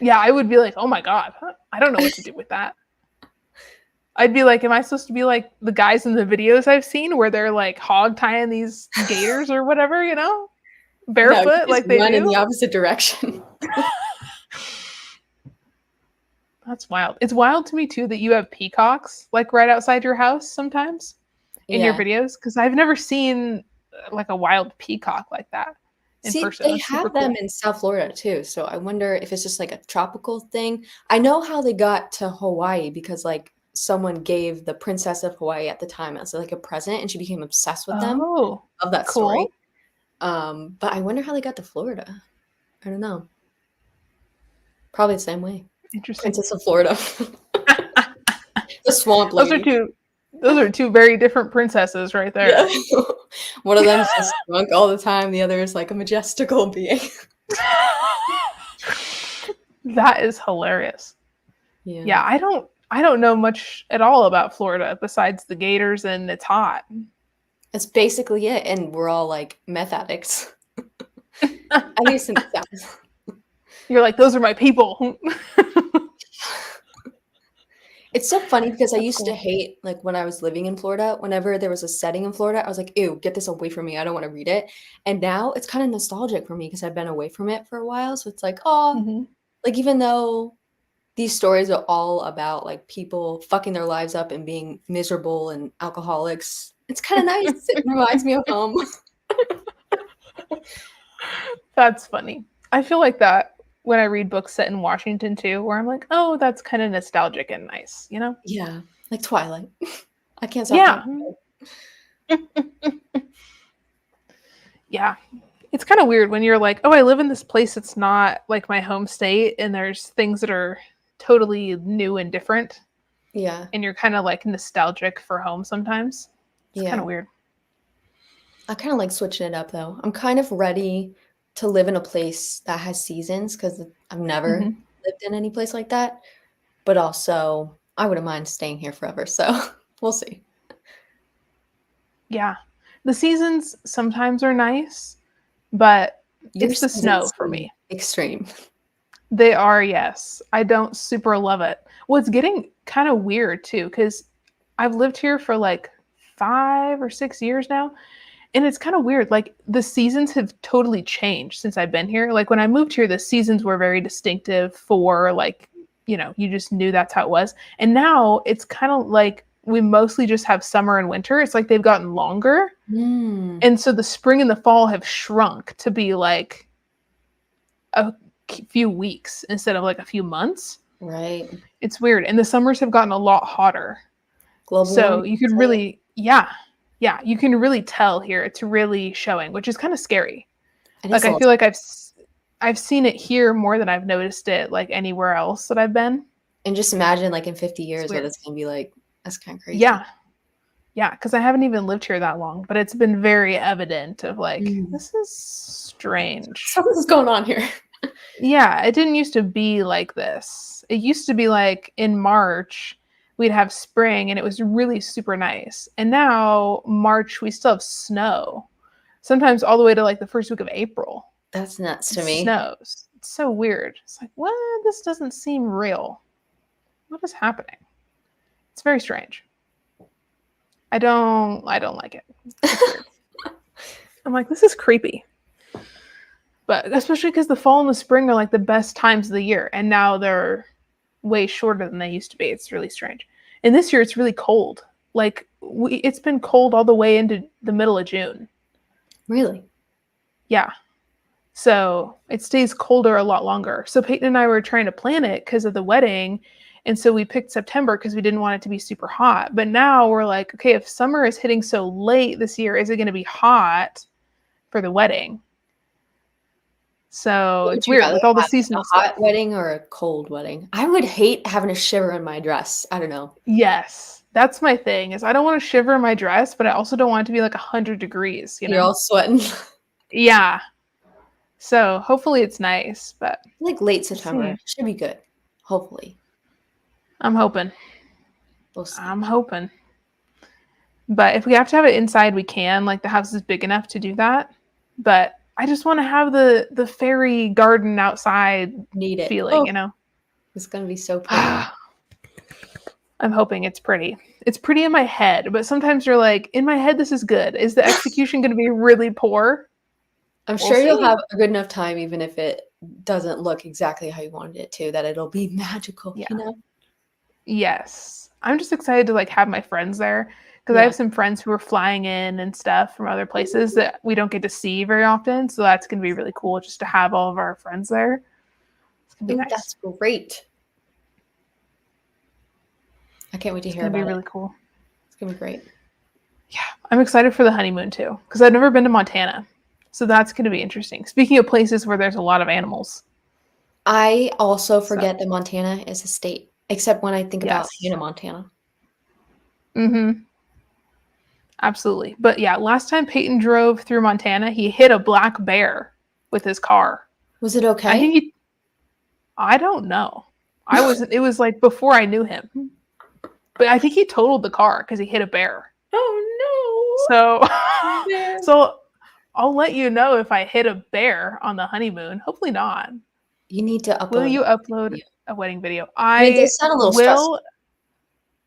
Yeah, I would be like, "Oh my god. I don't know what to do with that." I'd be like, am I supposed to be like the guys in the videos I've seen where they're like hog tying these gators or whatever, you know? No, you Barefoot just like they run in the do? opposite direction. That's wild. It's wild to me too that you have peacocks like right outside your house sometimes in your Yeah. videos because I've never seen like a wild peacock like that in See, person. they That's super have them cool. in South Florida too, so I wonder if it's just like a tropical thing. I know how they got to Hawaii because like someone gave the princess of Hawaii at the time as like a present and she became obsessed with them. Oh, Of that story. cool. But I wonder how they got to Florida. I don't know. Probably the same way. Interesting. Princess of Florida. The swamp those are lady. two those are two very different princesses right Yeah. there. One of them's just drunk all the time, the other is like a majestical being. That is hilarious. Yeah. Yeah, I don't know much at all about Florida besides the gators and it's hot. That's basically it, and we're all like meth addicts. At least in the South. You're like, those are my people. It's so funny because I That's used to cool. hate, like, when I was living in Florida, whenever there was a setting in Florida, I was like, "Ew, get this away from me, I don't wanna read it." And now it's kinda nostalgic for me because 'cause I've been away from it for a while, so it's like, "Oh," Hmm. like, even though these stories are all about, like, people fucking their lives up and being miserable and alcoholics, it's kinda nice, it reminds me of home. That's funny. I feel like that when I read books set in Washington too, where I'm like, oh, that's kind of nostalgic and nice, you know? Yeah, like Twilight. I can't stop Yeah. talking about it. Yeah. It's kind of weird when you're like, oh, I live in this place that's not like my home state, and there's things that are totally new and different, Yeah, and you're kind of like nostalgic for home sometimes. It's kind yeah. of weird. I kinda like switching it up, though. I'm kind of ready to live in a place that has seasons because I've never Hmm. lived in any place like that, but also, I wouldn't mind staying here forever, so we'll see. Yeah. The seasons sometimes are nice, but Your it's the snow seasons for seem me. extreme. They are, yes. I don't super love it. Well, it's getting kind of weird too, because I've lived here for like 5 or 6 years now. And it's kind of weird. Like the seasons have totally changed since I've been here. Like when I moved here, the seasons were very distinctive for like, you just knew that's how it was. And now it's kind of like we mostly just have summer and winter. It's like they've gotten longer. Mm, And so the spring and the fall have shrunk to be like a few weeks instead of like a few months. right. It's weird. And the summers have gotten a lot hotter. Global warming, So you could say it. really, yeah, yeah, you can really tell here. It's really showing, which is kind of scary. It is Like a I little feel like I've seen it here more than I've noticed it like anywhere else that I've been. and just imagine, like, in 50 It's years what weird. it's gonna be like. That's kinda crazy. Yeah. Yeah, because I haven't even lived here that long, but it's been very evident of like, Mm. this is strange. Something's going on here. Yeah, it didn't used to be like this. It used to be like in March, we'd have spring and it was really super nice. And now, March, we still have snow, sometimes all the way to like the first week of April. That's nuts It to me. snows. It's so weird. It's like, what? This doesn't seem real. What is happening? It's very strange. I don't like it. It's weird. I'm like, this is creepy. But especially because the fall and the spring are like the best times of the year, and now they're way shorter than they used to be. It's really strange. And this year it's really cold. Like it's been cold all the way into the middle of June. Really? Yeah. So it stays colder a lot longer. So Peyton and I were trying to plan it because of the wedding, And so we picked September because we didn't want it to be super hot. But now we're like, okay, if summer is hitting so late this year, is it going to be hot for the wedding? So Would it's you weird rather with all the have seasonal a hot stuff. wedding or a cold wedding? I would hate having a shiver in my dress. I don't know. Yes, that's my thing. Is I don't want to shiver in my dress, but I also don't want it to be like 100 degrees. You're all sweating. Yeah. So hopefully it's nice, but Like late we'll September. see. Should be good. Hopefully. I'm hoping. We'll see. I'm hoping. But if we have to have it inside, we can. Like the house is big enough to do that. But I just want to have the fairy garden outside Need it. feeling, Oh, it's gonna be so pretty. I'm hoping it's pretty. It's pretty in my head, but sometimes you're like, in my head, this is good. Is the execution going to be really poor? I'm We'll sure you'll see. have a good enough time, even if it doesn't look exactly how you wanted it to, that it'll be magical, Yeah. you know? Yes. I'm just excited to like have my friends there because I Yeah. have some friends who are flying in and stuff from other places that we don't get to see very often. So that's going to be really cool just to have all of our friends there. It's going to be Ooh, nice. that's great. I can't wait to hear It's going to be about it. really cool. It's gonna be great. Yeah. I'm excited for the honeymoon too because I've never been to Montana. So that's going to be interesting. Speaking of places where there's a lot of animals. I also forget that Montana is a state, except when I think about Yes. Hannah, Montana. Mm-hmm. Absolutely. But yeah, last time Peyton drove through Montana, he hit a black bear with his car. Was it I think okay? I don't know. It was like before I knew him. But I think he totaled the car because he hit a bear. Oh So, no. Bear. so I'll let you know if I hit a bear on the honeymoon. Hopefully not. You need to upload Will you a upload video. a wedding video? I mean, it does sound a little stressful.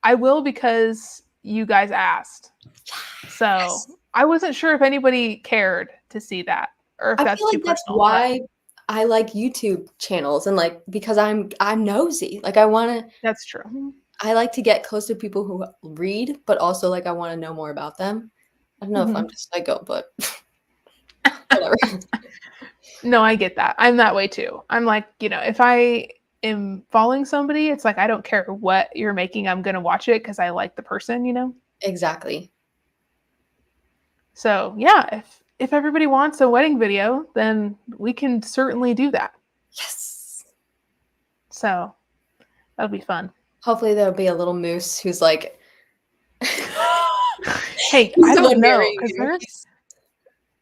I will because you guys asked. So Yes. I wasn't sure if anybody cared to see that or if I that's feel too like that's personal. why I like YouTube channels and like because I'm nosy. Like That's true. I like to get close to people who read, but also like I want to know more about them. I don't know if I'm just psycho, but whatever. No, I get that. I'm that way too. I'm like, if I am following somebody, it's like I don't care what you're making, I'm gonna watch it because I like the person. Exactly. So yeah, if everybody wants a wedding video, then we can certainly do that. Yes. So that'll be fun. Hopefully there'll be a little moose who's like Hey, he's I the don't one know marrying because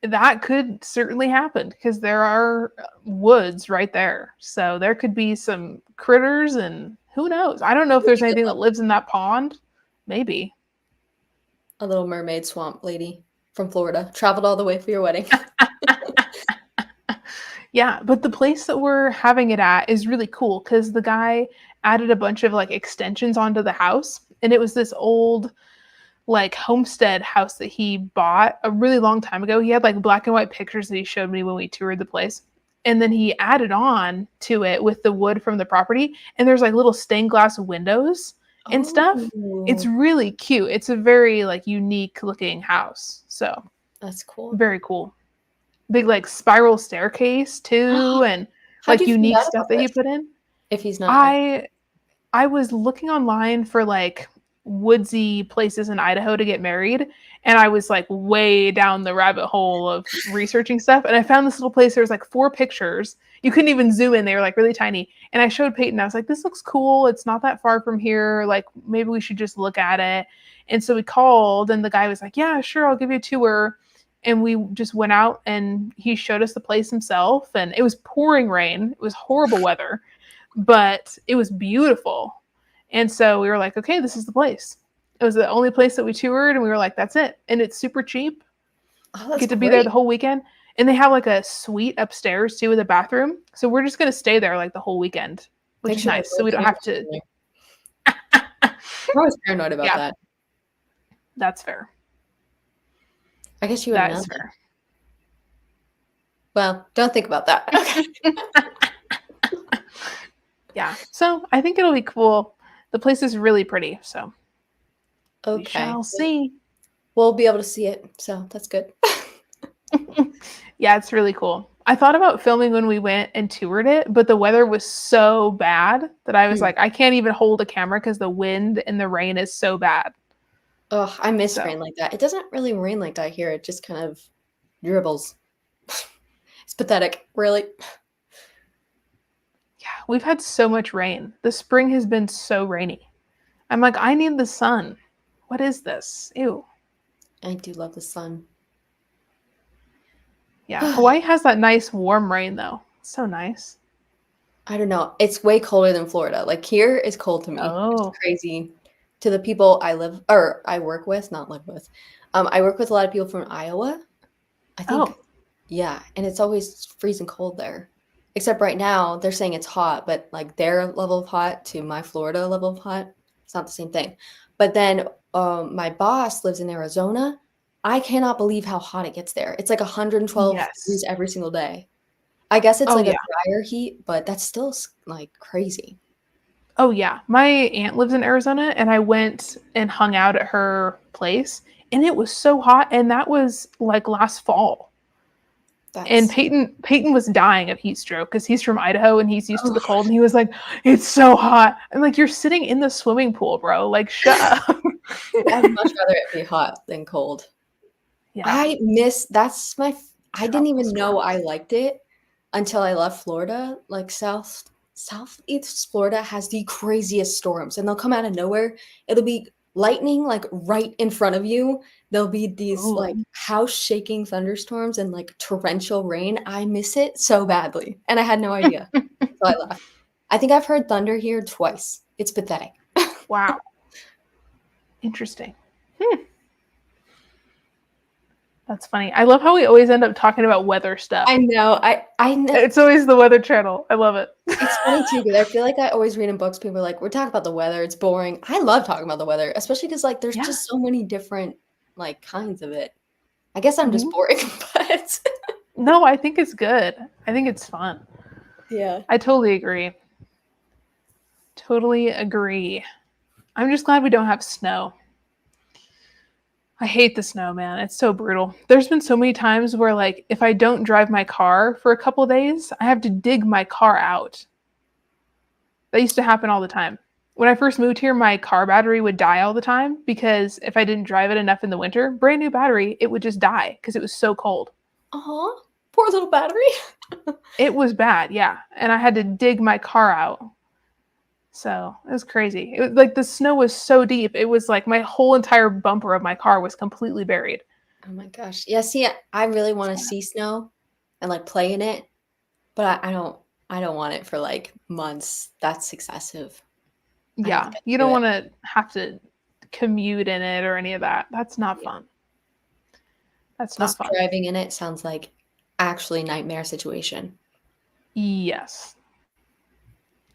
you. that could certainly happen because there are woods right there. So there could be some critters and who knows? I don't know if there's anything that lives in that pond. Maybe. A little mermaid swamp lady from Florida traveled all the way for your wedding. Yeah, but the place that we're having it at is really cool because the guy added a bunch of like extensions onto the house. And it was this old like homestead house that he bought a really long time ago. He had like black and white pictures that he showed me when we toured the place. And then he added on to it with the wood from the property. And there's like little stained glass windows and stuff. It's Oh, really cute. It's a very like unique looking house. So that's cool. very cool. Big like spiral staircase too, and How'd like you find unique out stuff about that he this put in. if he's not there? I was looking online for like woodsy places in Idaho to get married, and I was like way down the rabbit hole of researching stuff, and I found this little place. There was like 4 pictures. You couldn't even zoom in. They were like really tiny. And I showed Peyton. I was like, "This looks cool. It's not that far from here. Like maybe we should just look at it." And so we called, and the guy was like, "Yeah, sure. I'll give you a tour." And we just went out, and he showed us the place himself. And it was pouring rain. It was horrible weather, but it was beautiful. And so we were like, okay, this is the place. It was the only place that we toured, and we were like, that's it. And it's super cheap. Oh, that's Get to be there great. the whole weekend. And they have like a suite upstairs too with a bathroom. So we're just gonna stay there like the whole weekend, which Make is sure nice. So we don't have to. I'm always paranoid about Yeah, that. that's fair. I guess you would That know is that. fair. Well, don't think about that. Okay. Yeah. So I think it'll be cool. The place is really pretty. So we Okay. shall see. We'll be able to see it, so that's good. Yeah, it's really cool. I thought about filming when we went and toured it, but the weather was so bad that I was Mm. like, I can't even hold a camera because the wind and the rain is so bad. Ugh, I miss So rain like that. It doesn't really rain like that here. It just kind of dribbles. It's pathetic, really. yeah, we've had so much rain. The spring has been so rainy. I'm like, I need the sun. What is this? Ew. I do love the sun. Yeah, Hawaii has that nice warm rain though. It's so nice. I don't know. It's way colder than Florida. Like here is cold to me, which is Oh. crazy. To the people I live or I work with, not live with. I work with a lot of people from Iowa. I think, Oh. yeah, and it's always freezing cold there. Except right now, they're saying it's hot, but like their level of hot to my Florida level of hot, it's not the same thing. But then my boss lives in Arizona. I cannot believe how hot it gets there. It's like 112 degrees Yes. every single day. I guess it's Oh like a yeah. drier heat, but that's still like crazy. Oh yeah. My aunt lives in Arizona and I went and hung out at her place and it was so hot and that was like last fall. And That's Peyton was dying of heat stroke because he's from Idaho and he's used to the oh, cold and he was like, "It's so hot." I'm like, "You're sitting in the swimming pool, bro. Like, shut up." I'd much rather it be hot than cold. Yeah. I miss that's my I didn't Tropical even know I storms. liked it until I left Florida. Like Southeast Florida has the craziest storms and they'll come out of nowhere. It'll be lightning like right in front of you. There'll be these like Ooh. house shaking thunderstorms and like torrential rain. I miss it so badly. And I had no idea. So I left. I think I've heard thunder here twice. It's pathetic. Wow. Interesting. Hmm. That's funny. I love how we always end up talking about weather stuff. I know. I know. It's always the Weather Channel. I love it. It's funny too because I feel like I always read in books, people are like, "We're talking about the weather, it's boring." I love talking about the weather, especially because like, there's Yeah. just so many different, like, kinds of it. I guess I'm just Mhm. boring, but No, I think it's good. I think it's fun. yeah. I totally agree. Totally agree. I'm just glad we don't have snow. I hate the snow, man. It's so brutal. There's been so many times where, like, if I don't drive my car for a couple days, I have to dig my car out. That used to happen all the time. When I first moved here, my car battery would die all the time because if I didn't drive it enough in the winter, brand new battery, it would just die because it was so cold. Aw, poor little battery. It was bad, yeah. And I had to dig my car out. So it was crazy. It was like the snow was so deep. It was like my whole entire bumper of my car was completely buried. Oh my gosh. Yeah, see, I really wanna see snow and, like, play in it, but I don't want it for, like, months. That's excessive. I don't Yeah, think I you could don't do it. want to have to commute in it or any of that. That's not Yeah. fun. That's Plus, not fun. driving in it sounds like actually nightmare situation. Yes.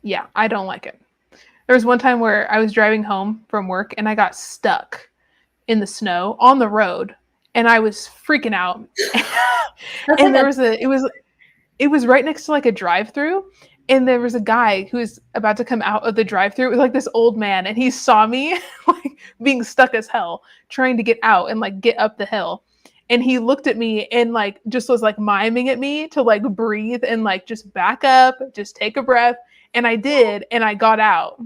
Yeah, I don't like it. There was one time where I was driving home from work and I got stuck in the snow on the road and I was freaking out. That's And like there a was it was right next to like a drive-through and there was a guy who was about to come out of the drive-through. It was like this old man and he saw me like being stuck as hell trying to get out and like get up the hill. And he looked at me and like just was like miming at me to like breathe and like just back up, just take a breath. And I did and I got out.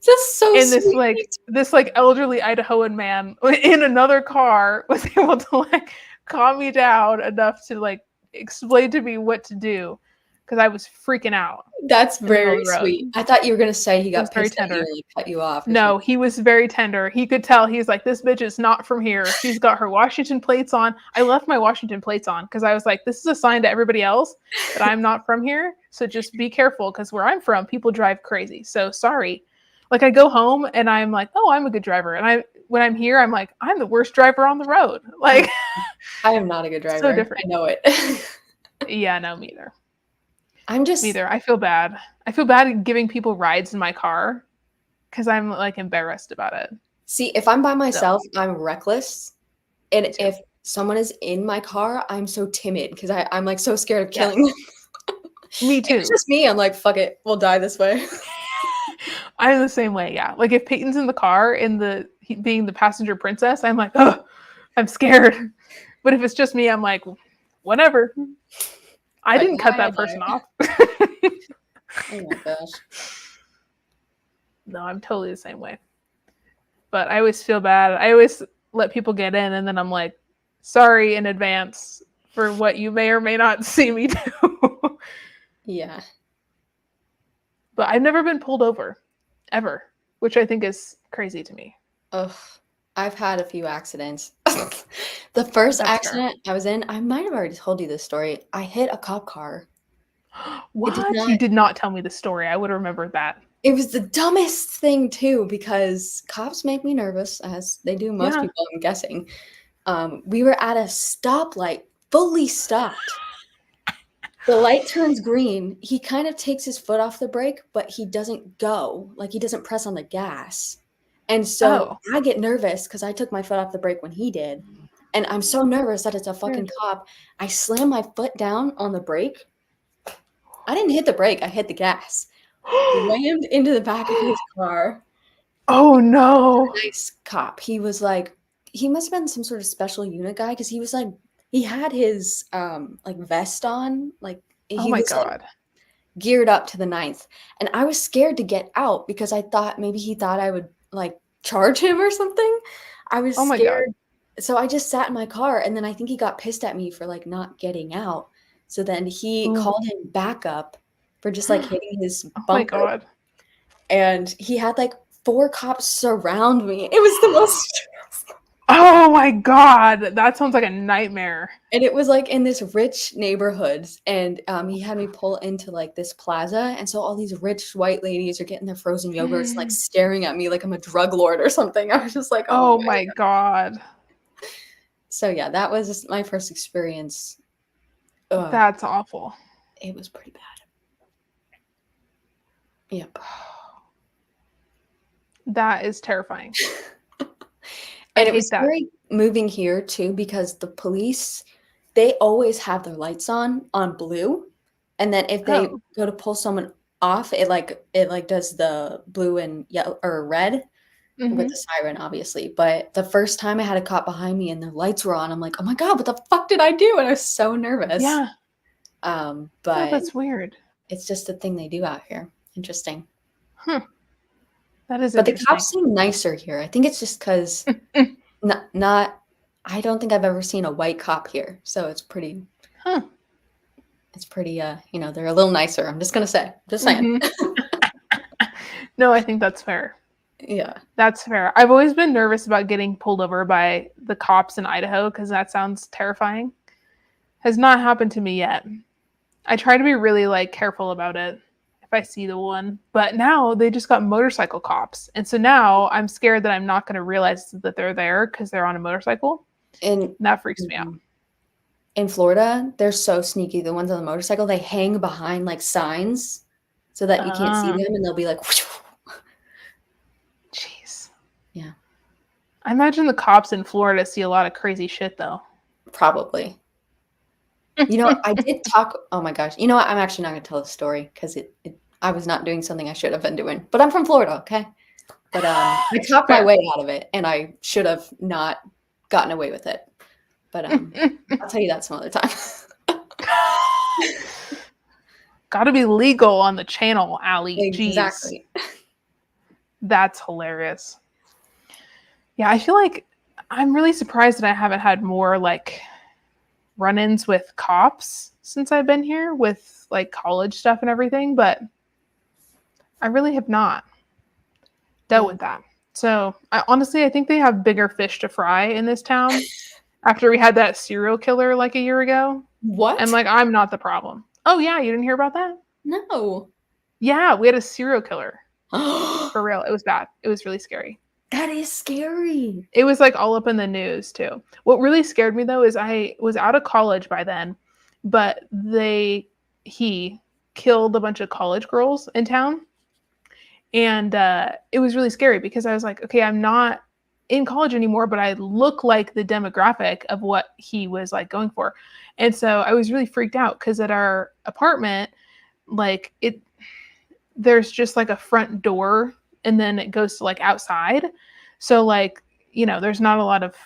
That's so And sweet. this like elderly Idahoan man in another car was able to like calm me down enough to like explain to me what to do because I was freaking out That's in the middle very of the road. sweet. I thought you were gonna say he It was got very pissed at you tender. and, like, cut you off or No, something. he was very tender. He could tell. He's like, this bitch is not from here. She's got her Washington plates on. I left my Washington plates on because I was like, this is a sign to everybody else that I'm not from here. So just be careful because where I'm from, people drive crazy. So sorry. Like I go home and I'm like, oh, I'm a good driver. And I when I'm here, I'm like, I'm the worst driver on the road. I Like I am not a good so driver. I different. know it. Yeah, no, me either. I'm Me just either. I feel bad. I feel bad giving people rides in my car because I'm like embarrassed about it. see, if I'm by So myself, I'm reckless, and me too. if someone is in my car, I'm so timid because I'm, like, so scared of killing them. Yes. Me If it's too. just me, I'm like, "Fuck it, we'll die this way." I'm the same way, yeah. Like if Peyton's in the car being the passenger princess, I'm like, oh, I'm scared. But if it's just me, I'm like, whatever. I didn't cut that person off. Oh my gosh. No, I'm totally the same way. But I always feel bad. I always let people get in, and then I'm like, sorry in advance for what you may or may not see me do. Yeah. But I've never been pulled over, ever, which I think is crazy to me. Ugh. I've had a few accidents. The first That's accident I was in, I might have already told you this story. I hit a cop car. What? You did not tell me the story. I would have remembered that. It was the dumbest thing too, because cops make me nervous, as they do most people, I'm guessing. We were at a stoplight, fully stopped. The light turns green. He kind of takes his foot off the brake, but he doesn't go. Like, he doesn't press on the gas. And so I get nervous because I took my foot off the brake when he did. And I'm so nervous that it's a fucking cop. I slam my foot down on the brake. I didn't hit the brake. I hit the gas. Rammed into the back of his car. Oh, no. Nice cop. He was like, he must have been some sort of special unit guy, because he was like, he had his like vest on, like Oh he my was God. like geared up to the ninth. And I was scared to get out because I thought maybe he thought I would like charge him or something. I was Oh my scared. God. So I just sat in my car, and then I think he got pissed at me for like not getting out. So then he called in backup for just like hitting his bumper. Oh my God. And he had like 4 cops surround me. It was the most Oh my God. That sounds like a nightmare. And it was like in this rich neighborhood, and he had me pull into like this plaza, and so all these rich white ladies are getting their frozen yogurts, like staring at me like I'm a drug lord or something. I was just like, oh my God. So yeah, that was just my first experience. That's awful. It was pretty bad. Yep. That is terrifying. And it was scary moving here too, because the police, they always have their lights on blue, and then if they go to pull someone off, it does the blue and yellow or red with the siren, obviously. But the first time I had a cop behind me and their lights were on, I'm like, oh my God, what the fuck did I do? And I was so nervous. Yeah. But that's weird. It's just a thing they do out here. Interesting. That is But interesting. the cops seem nicer here. I think it's just because I don't think I've ever seen a white cop here. So it's pretty, it's pretty, you know, they're a little nicer. I'm just going to say, just saying. No, I think that's fair. Yeah. That's fair. I've always been nervous about getting pulled over by the cops in Idaho because that sounds terrifying. Has not happened to me yet. I try to be really like careful about it if I see the one. But now they just got motorcycle cops. And so now I'm scared that I'm not going to realize that they're there because they're on a motorcycle. And that freaks me out. In Florida, they're so sneaky. The ones on the motorcycle, they hang behind like signs so that you can't see them, and they'll be like, jeez. Yeah. I imagine the cops in Florida see a lot of crazy shit though. Probably. You know, I did talk. Oh my gosh. You know what? I'm actually not going to tell the story because I was not doing something I should have been doing. But I'm from Florida, okay? But I talked my way out of it, and I should have not gotten away with it. But I'll tell you that some other time. Got to be legal on the channel, Allie. Exactly. Jeez. That's hilarious. Yeah, I feel like I'm really surprised that I haven't had more like run-ins with cops since I've been here with like college stuff and everything, but I really have not dealt with that. So I think they have bigger fish to fry in this town after we had that serial killer like a year ago. What? And like, I'm not the problem. Oh yeah, you didn't hear about that? No. Yeah, we had a serial killer. For real. It was bad. It was really scary. That is scary. It was like all up in the news too. What really scared me though is I was out of college by then, but he killed a bunch of college girls in town. And it was really scary because I was like, okay, I'm not in college anymore, but I look like the demographic of what he was like going for. And so I was really freaked out because at our apartment, like there's just like a front door and then it goes to like outside. So like, you know, there's not a lot of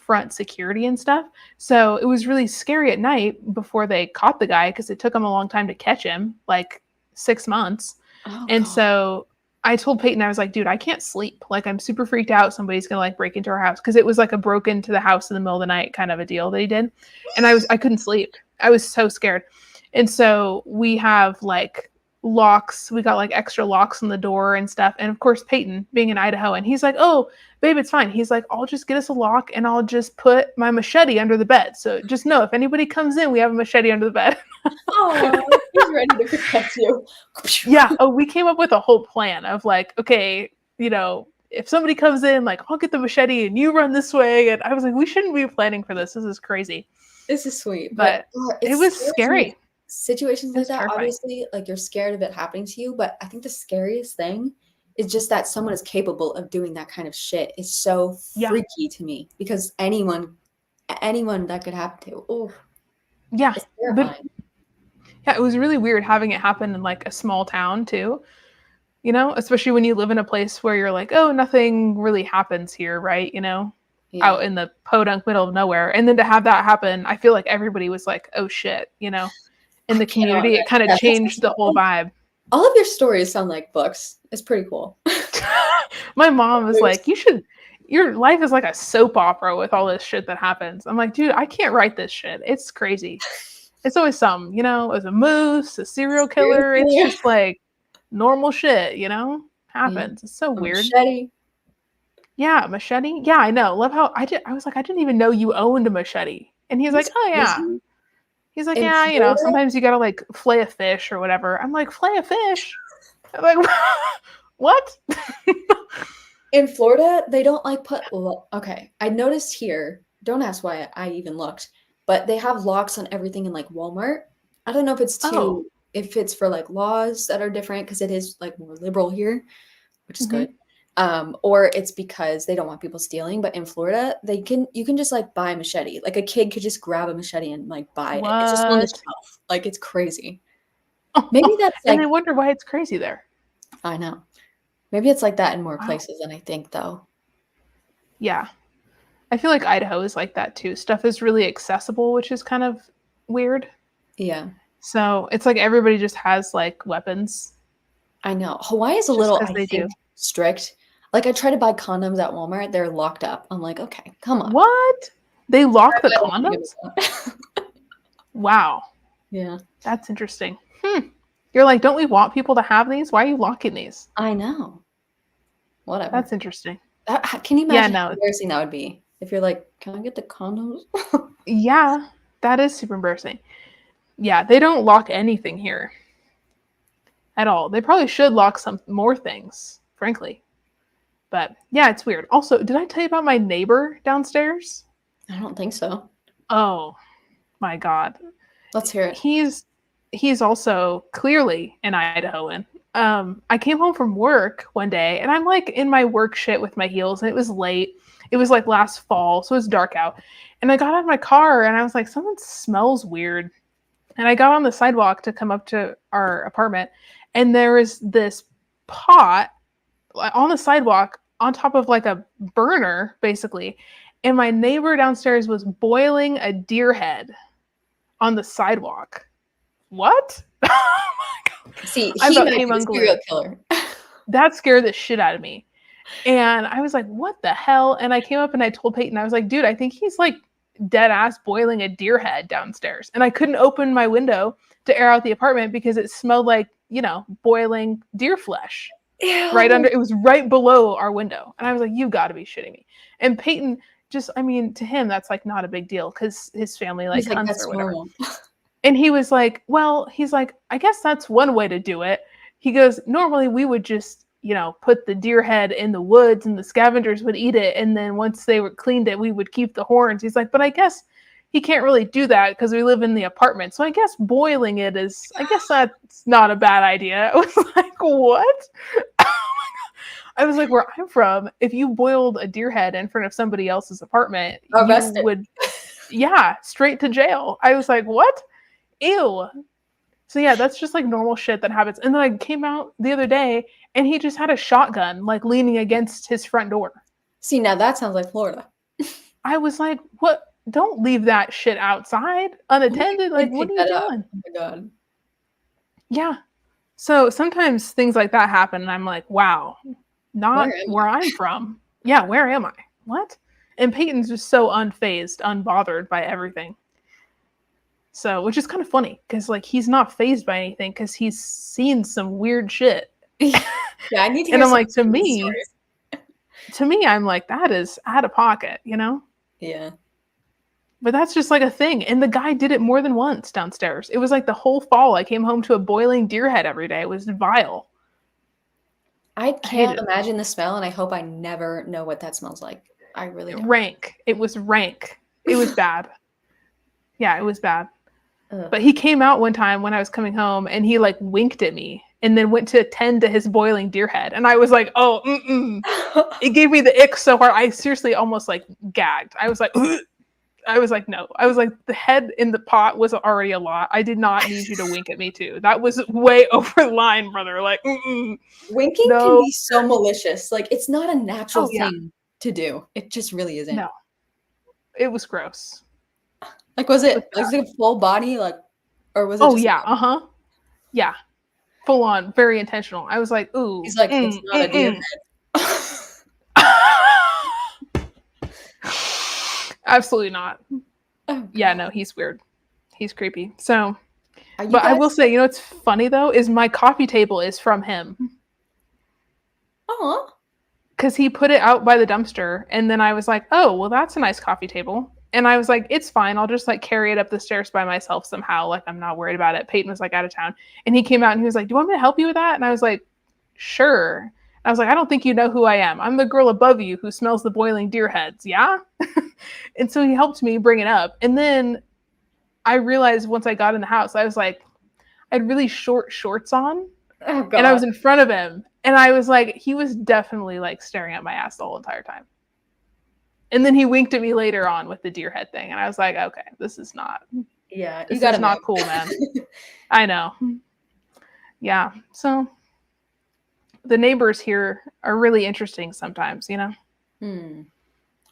front security and stuff. So it was really scary at night before they caught the guy because it took them a long time to catch him, like 6 months. Oh And god. so I told Peyton, I was like, dude, I can't sleep. Like, I'm super freaked out. Somebody's gonna like break into our house because it was like a broke into the house in the middle of the night kind of a deal that he did. And I couldn't sleep. I was so scared. And so we have like locks. We got like extra locks on the door and stuff. And of course, Peyton, being in Idaho, and he's like, "Oh, babe, it's fine." He's like, "I'll just get us a lock and I'll just put my machete under the bed. So just know if anybody comes in, we have a machete under the bed." Oh, he's ready to protect you. Yeah. Oh, we came up with a whole plan of like, okay, if somebody comes in, like, I'll get the machete and you run this way. And I was like, we shouldn't be planning for this. This is crazy. This is sweet, But it was scary. Situations like that, terrifying. obviously, like you're scared of it happening to you, but I think the scariest thing is just that someone is capable of doing that kind of shit is so Yeah. freaky to me because anyone that could happen to. Oh, Yeah. it's terrifying. Yeah, it was really weird having it happen in like a small town too. Especially when you live in a place where you're like, oh, nothing really happens here, right? Out in the podunk middle of nowhere. And then to have that happen, I feel like everybody was like, oh shit, in the community, it kind of changed the whole vibe. All of your stories sound like books. It's pretty cool. My mom was like, your life is like a soap opera with all this shit that happens. I'm like, dude, I can't write this shit. It's crazy. It's always something, it was a moose, a serial killer. It's just like normal shit, happens. It's so weird. Machete. Yeah, machete. Yeah, I know. Love how I was like, I didn't even know you owned a machete. And he's like, oh yeah. He's like, yeah, sometimes you gotta like flay a fish or whatever. I'm like, flay a fish? I'm like, what? In Florida, they don't like put. Okay, I noticed here. Don't ask why I even looked, but they have locks on everything in like Walmart. I don't know if it's if it's for like laws that are different because it is like more liberal here, which is good. Or it's because they don't want people stealing. But in Florida, you can just like buy a machete. Like a kid could just grab a machete and like buy it. It's just on the shelf. Like it's crazy. Maybe that's like. And I wonder why it's crazy there. I know. Maybe it's like that in more places than I think, though. Yeah. I feel like Idaho is like that too. Stuff is really accessible, which is kind of weird. Yeah. So it's like everybody just has like weapons. I know. Hawaii is a little, I think, strict. Like I try to buy condoms at Walmart. They're locked up. I'm like, okay, come on. What? They lock the condoms? Wow. Yeah. That's interesting. You're like, don't we want people to have these? Why are you locking these? I know. Whatever. That's interesting. Can you imagine how embarrassing that would be? If you're like, can I get the condoms? Yeah, that is super embarrassing. Yeah, they don't lock anything here at all. They probably should lock some more things, frankly. But yeah, it's weird. Also, did I tell you about my neighbor downstairs? I don't think so. Oh my God. Let's hear it. He's also clearly an Idahoan. I came home from work one day and I'm like in my work shit with my heels and it was late. It was like last fall, so it was dark out. And I got out of my car and I was like, something smells weird. And I got on the sidewalk to come up to our apartment and there was this pot on the sidewalk on top of like a burner, basically. And my neighbor downstairs was boiling a deer head on the sidewalk. What? Oh my God. See, he might be a serial killer. That scared the shit out of me. And I was like, what the hell? And I came up and I told Peyton, I was like, dude, I think he's like dead ass boiling a deer head downstairs. And I couldn't open my window to air out the apartment because it smelled like, boiling deer flesh. Ew. It was right below our window. And I was like, you gotta be shitting me. And Peyton to him, that's like not a big deal because his family like hunts or whatever. And he was like, I guess that's one way to do it. He goes, normally we would just, put the deer head in the woods and the scavengers would eat it. And then once they were cleaned it, we would keep the horns. He's like, but I guess he can't really do that because we live in the apartment. So I guess boiling it I guess that's not a bad idea. I was like, what? I was like, where I'm from, if you boiled a deer head in front of somebody else's apartment, you would, straight to jail. I was like, what? Ew. So yeah, that's just like normal shit that happens. And then I came out the other day and he just had a shotgun like leaning against his front door. See, now that sounds like Florida. I was like, what? Don't leave that shit outside unattended. Who Like, would what pick are you that up? doing? Oh my god. Yeah. So sometimes things like that happen, and I'm like, wow, Where not am where I'm from. Yeah, where am I? What? And Peyton's just so unfazed, unbothered by everything. So, which is kind of funny because like he's not phased by anything because he's seen some weird shit. I? Yeah, I need to And hear I'm some like, crazy stories. to me, I'm like, that is out of pocket, you know? Yeah. But that's just like a thing. And the guy did it more than once downstairs. It was like the whole fall. I came home to a boiling deer head every day. It was vile. I I hated can't it. imagine the smell, and I hope I never know what that smells like. I really don't. Rank. It was rank. It was bad. Yeah, it was bad. Ugh. But he came out one time when I was coming home and he like winked at me and then went to attend to his boiling deer head. And I was like, oh, it gave me the ick so hard. I seriously almost like gagged. I was like, ugh. I was like, no. I was like, the head in the pot was already a lot. I did not need you to wink at me too. That was way over the line, brother. Like, Winking can no. be so malicious. Like, it's not a natural Oh, yeah. thing to do. It just really isn't. No. It was gross. Like, was it a full body, like, or was it Oh, just yeah. Yeah. Full on, very intentional. I was like, ooh. he's like, it's not a deer head. Absolutely not. Oh, Yeah, God. no, he's weird. He's creepy. So, Are you but I guys will say, you know what's funny though is my coffee table is from him Aw. because he put it out by the dumpster, and then I was like, oh, well, that's a nice coffee table, and I was like, it's fine. I'll just like carry it up the stairs by myself somehow. Like I'm not worried about it. Peyton was like out of town, and he came out and he was like, do you want me to help you with that? And I was like, sure. I was like, I don't think you know who I am. I'm the girl above you who smells the boiling deer heads. Yeah. And so he helped me bring it up. And then I realized once I got in the house, I was like, I had really short shorts on Oh, God. and I was in front of him. And I was like, he was definitely like staring at my ass the whole entire time. And then he winked at me later on with the deer head thing. And I was like, okay, this is not, Yeah, this is not cool, man. I know. Yeah. So the neighbors here are really interesting sometimes, you know?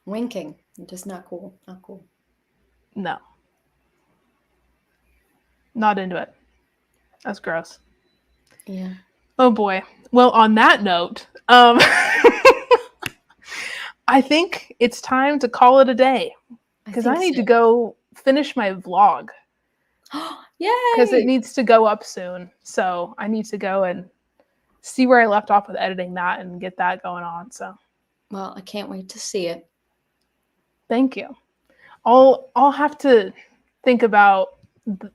Winking. Just not cool. Not cool. No. Not into it. That's gross. Yeah. Oh boy. Well, on that note, I think it's time to call it a day because I need to go finish my vlog. Yay! Because it needs to go up soon. So I need to go and see where I left off with editing that and get that going on. So, well, I can't wait to see it. Thank you. I'll have to think about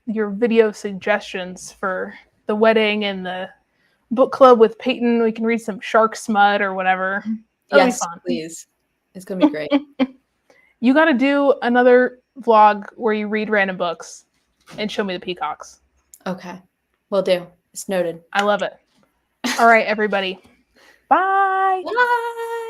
your video suggestions for the wedding and the book club with Peyton. We can read some shark smut or whatever. That'll yes, be fun. Please. It's gonna be great. You got to do another vlog where you read random books and show me the peacocks. Okay, will do. It's noted. I love it. All right, everybody. Bye. Bye.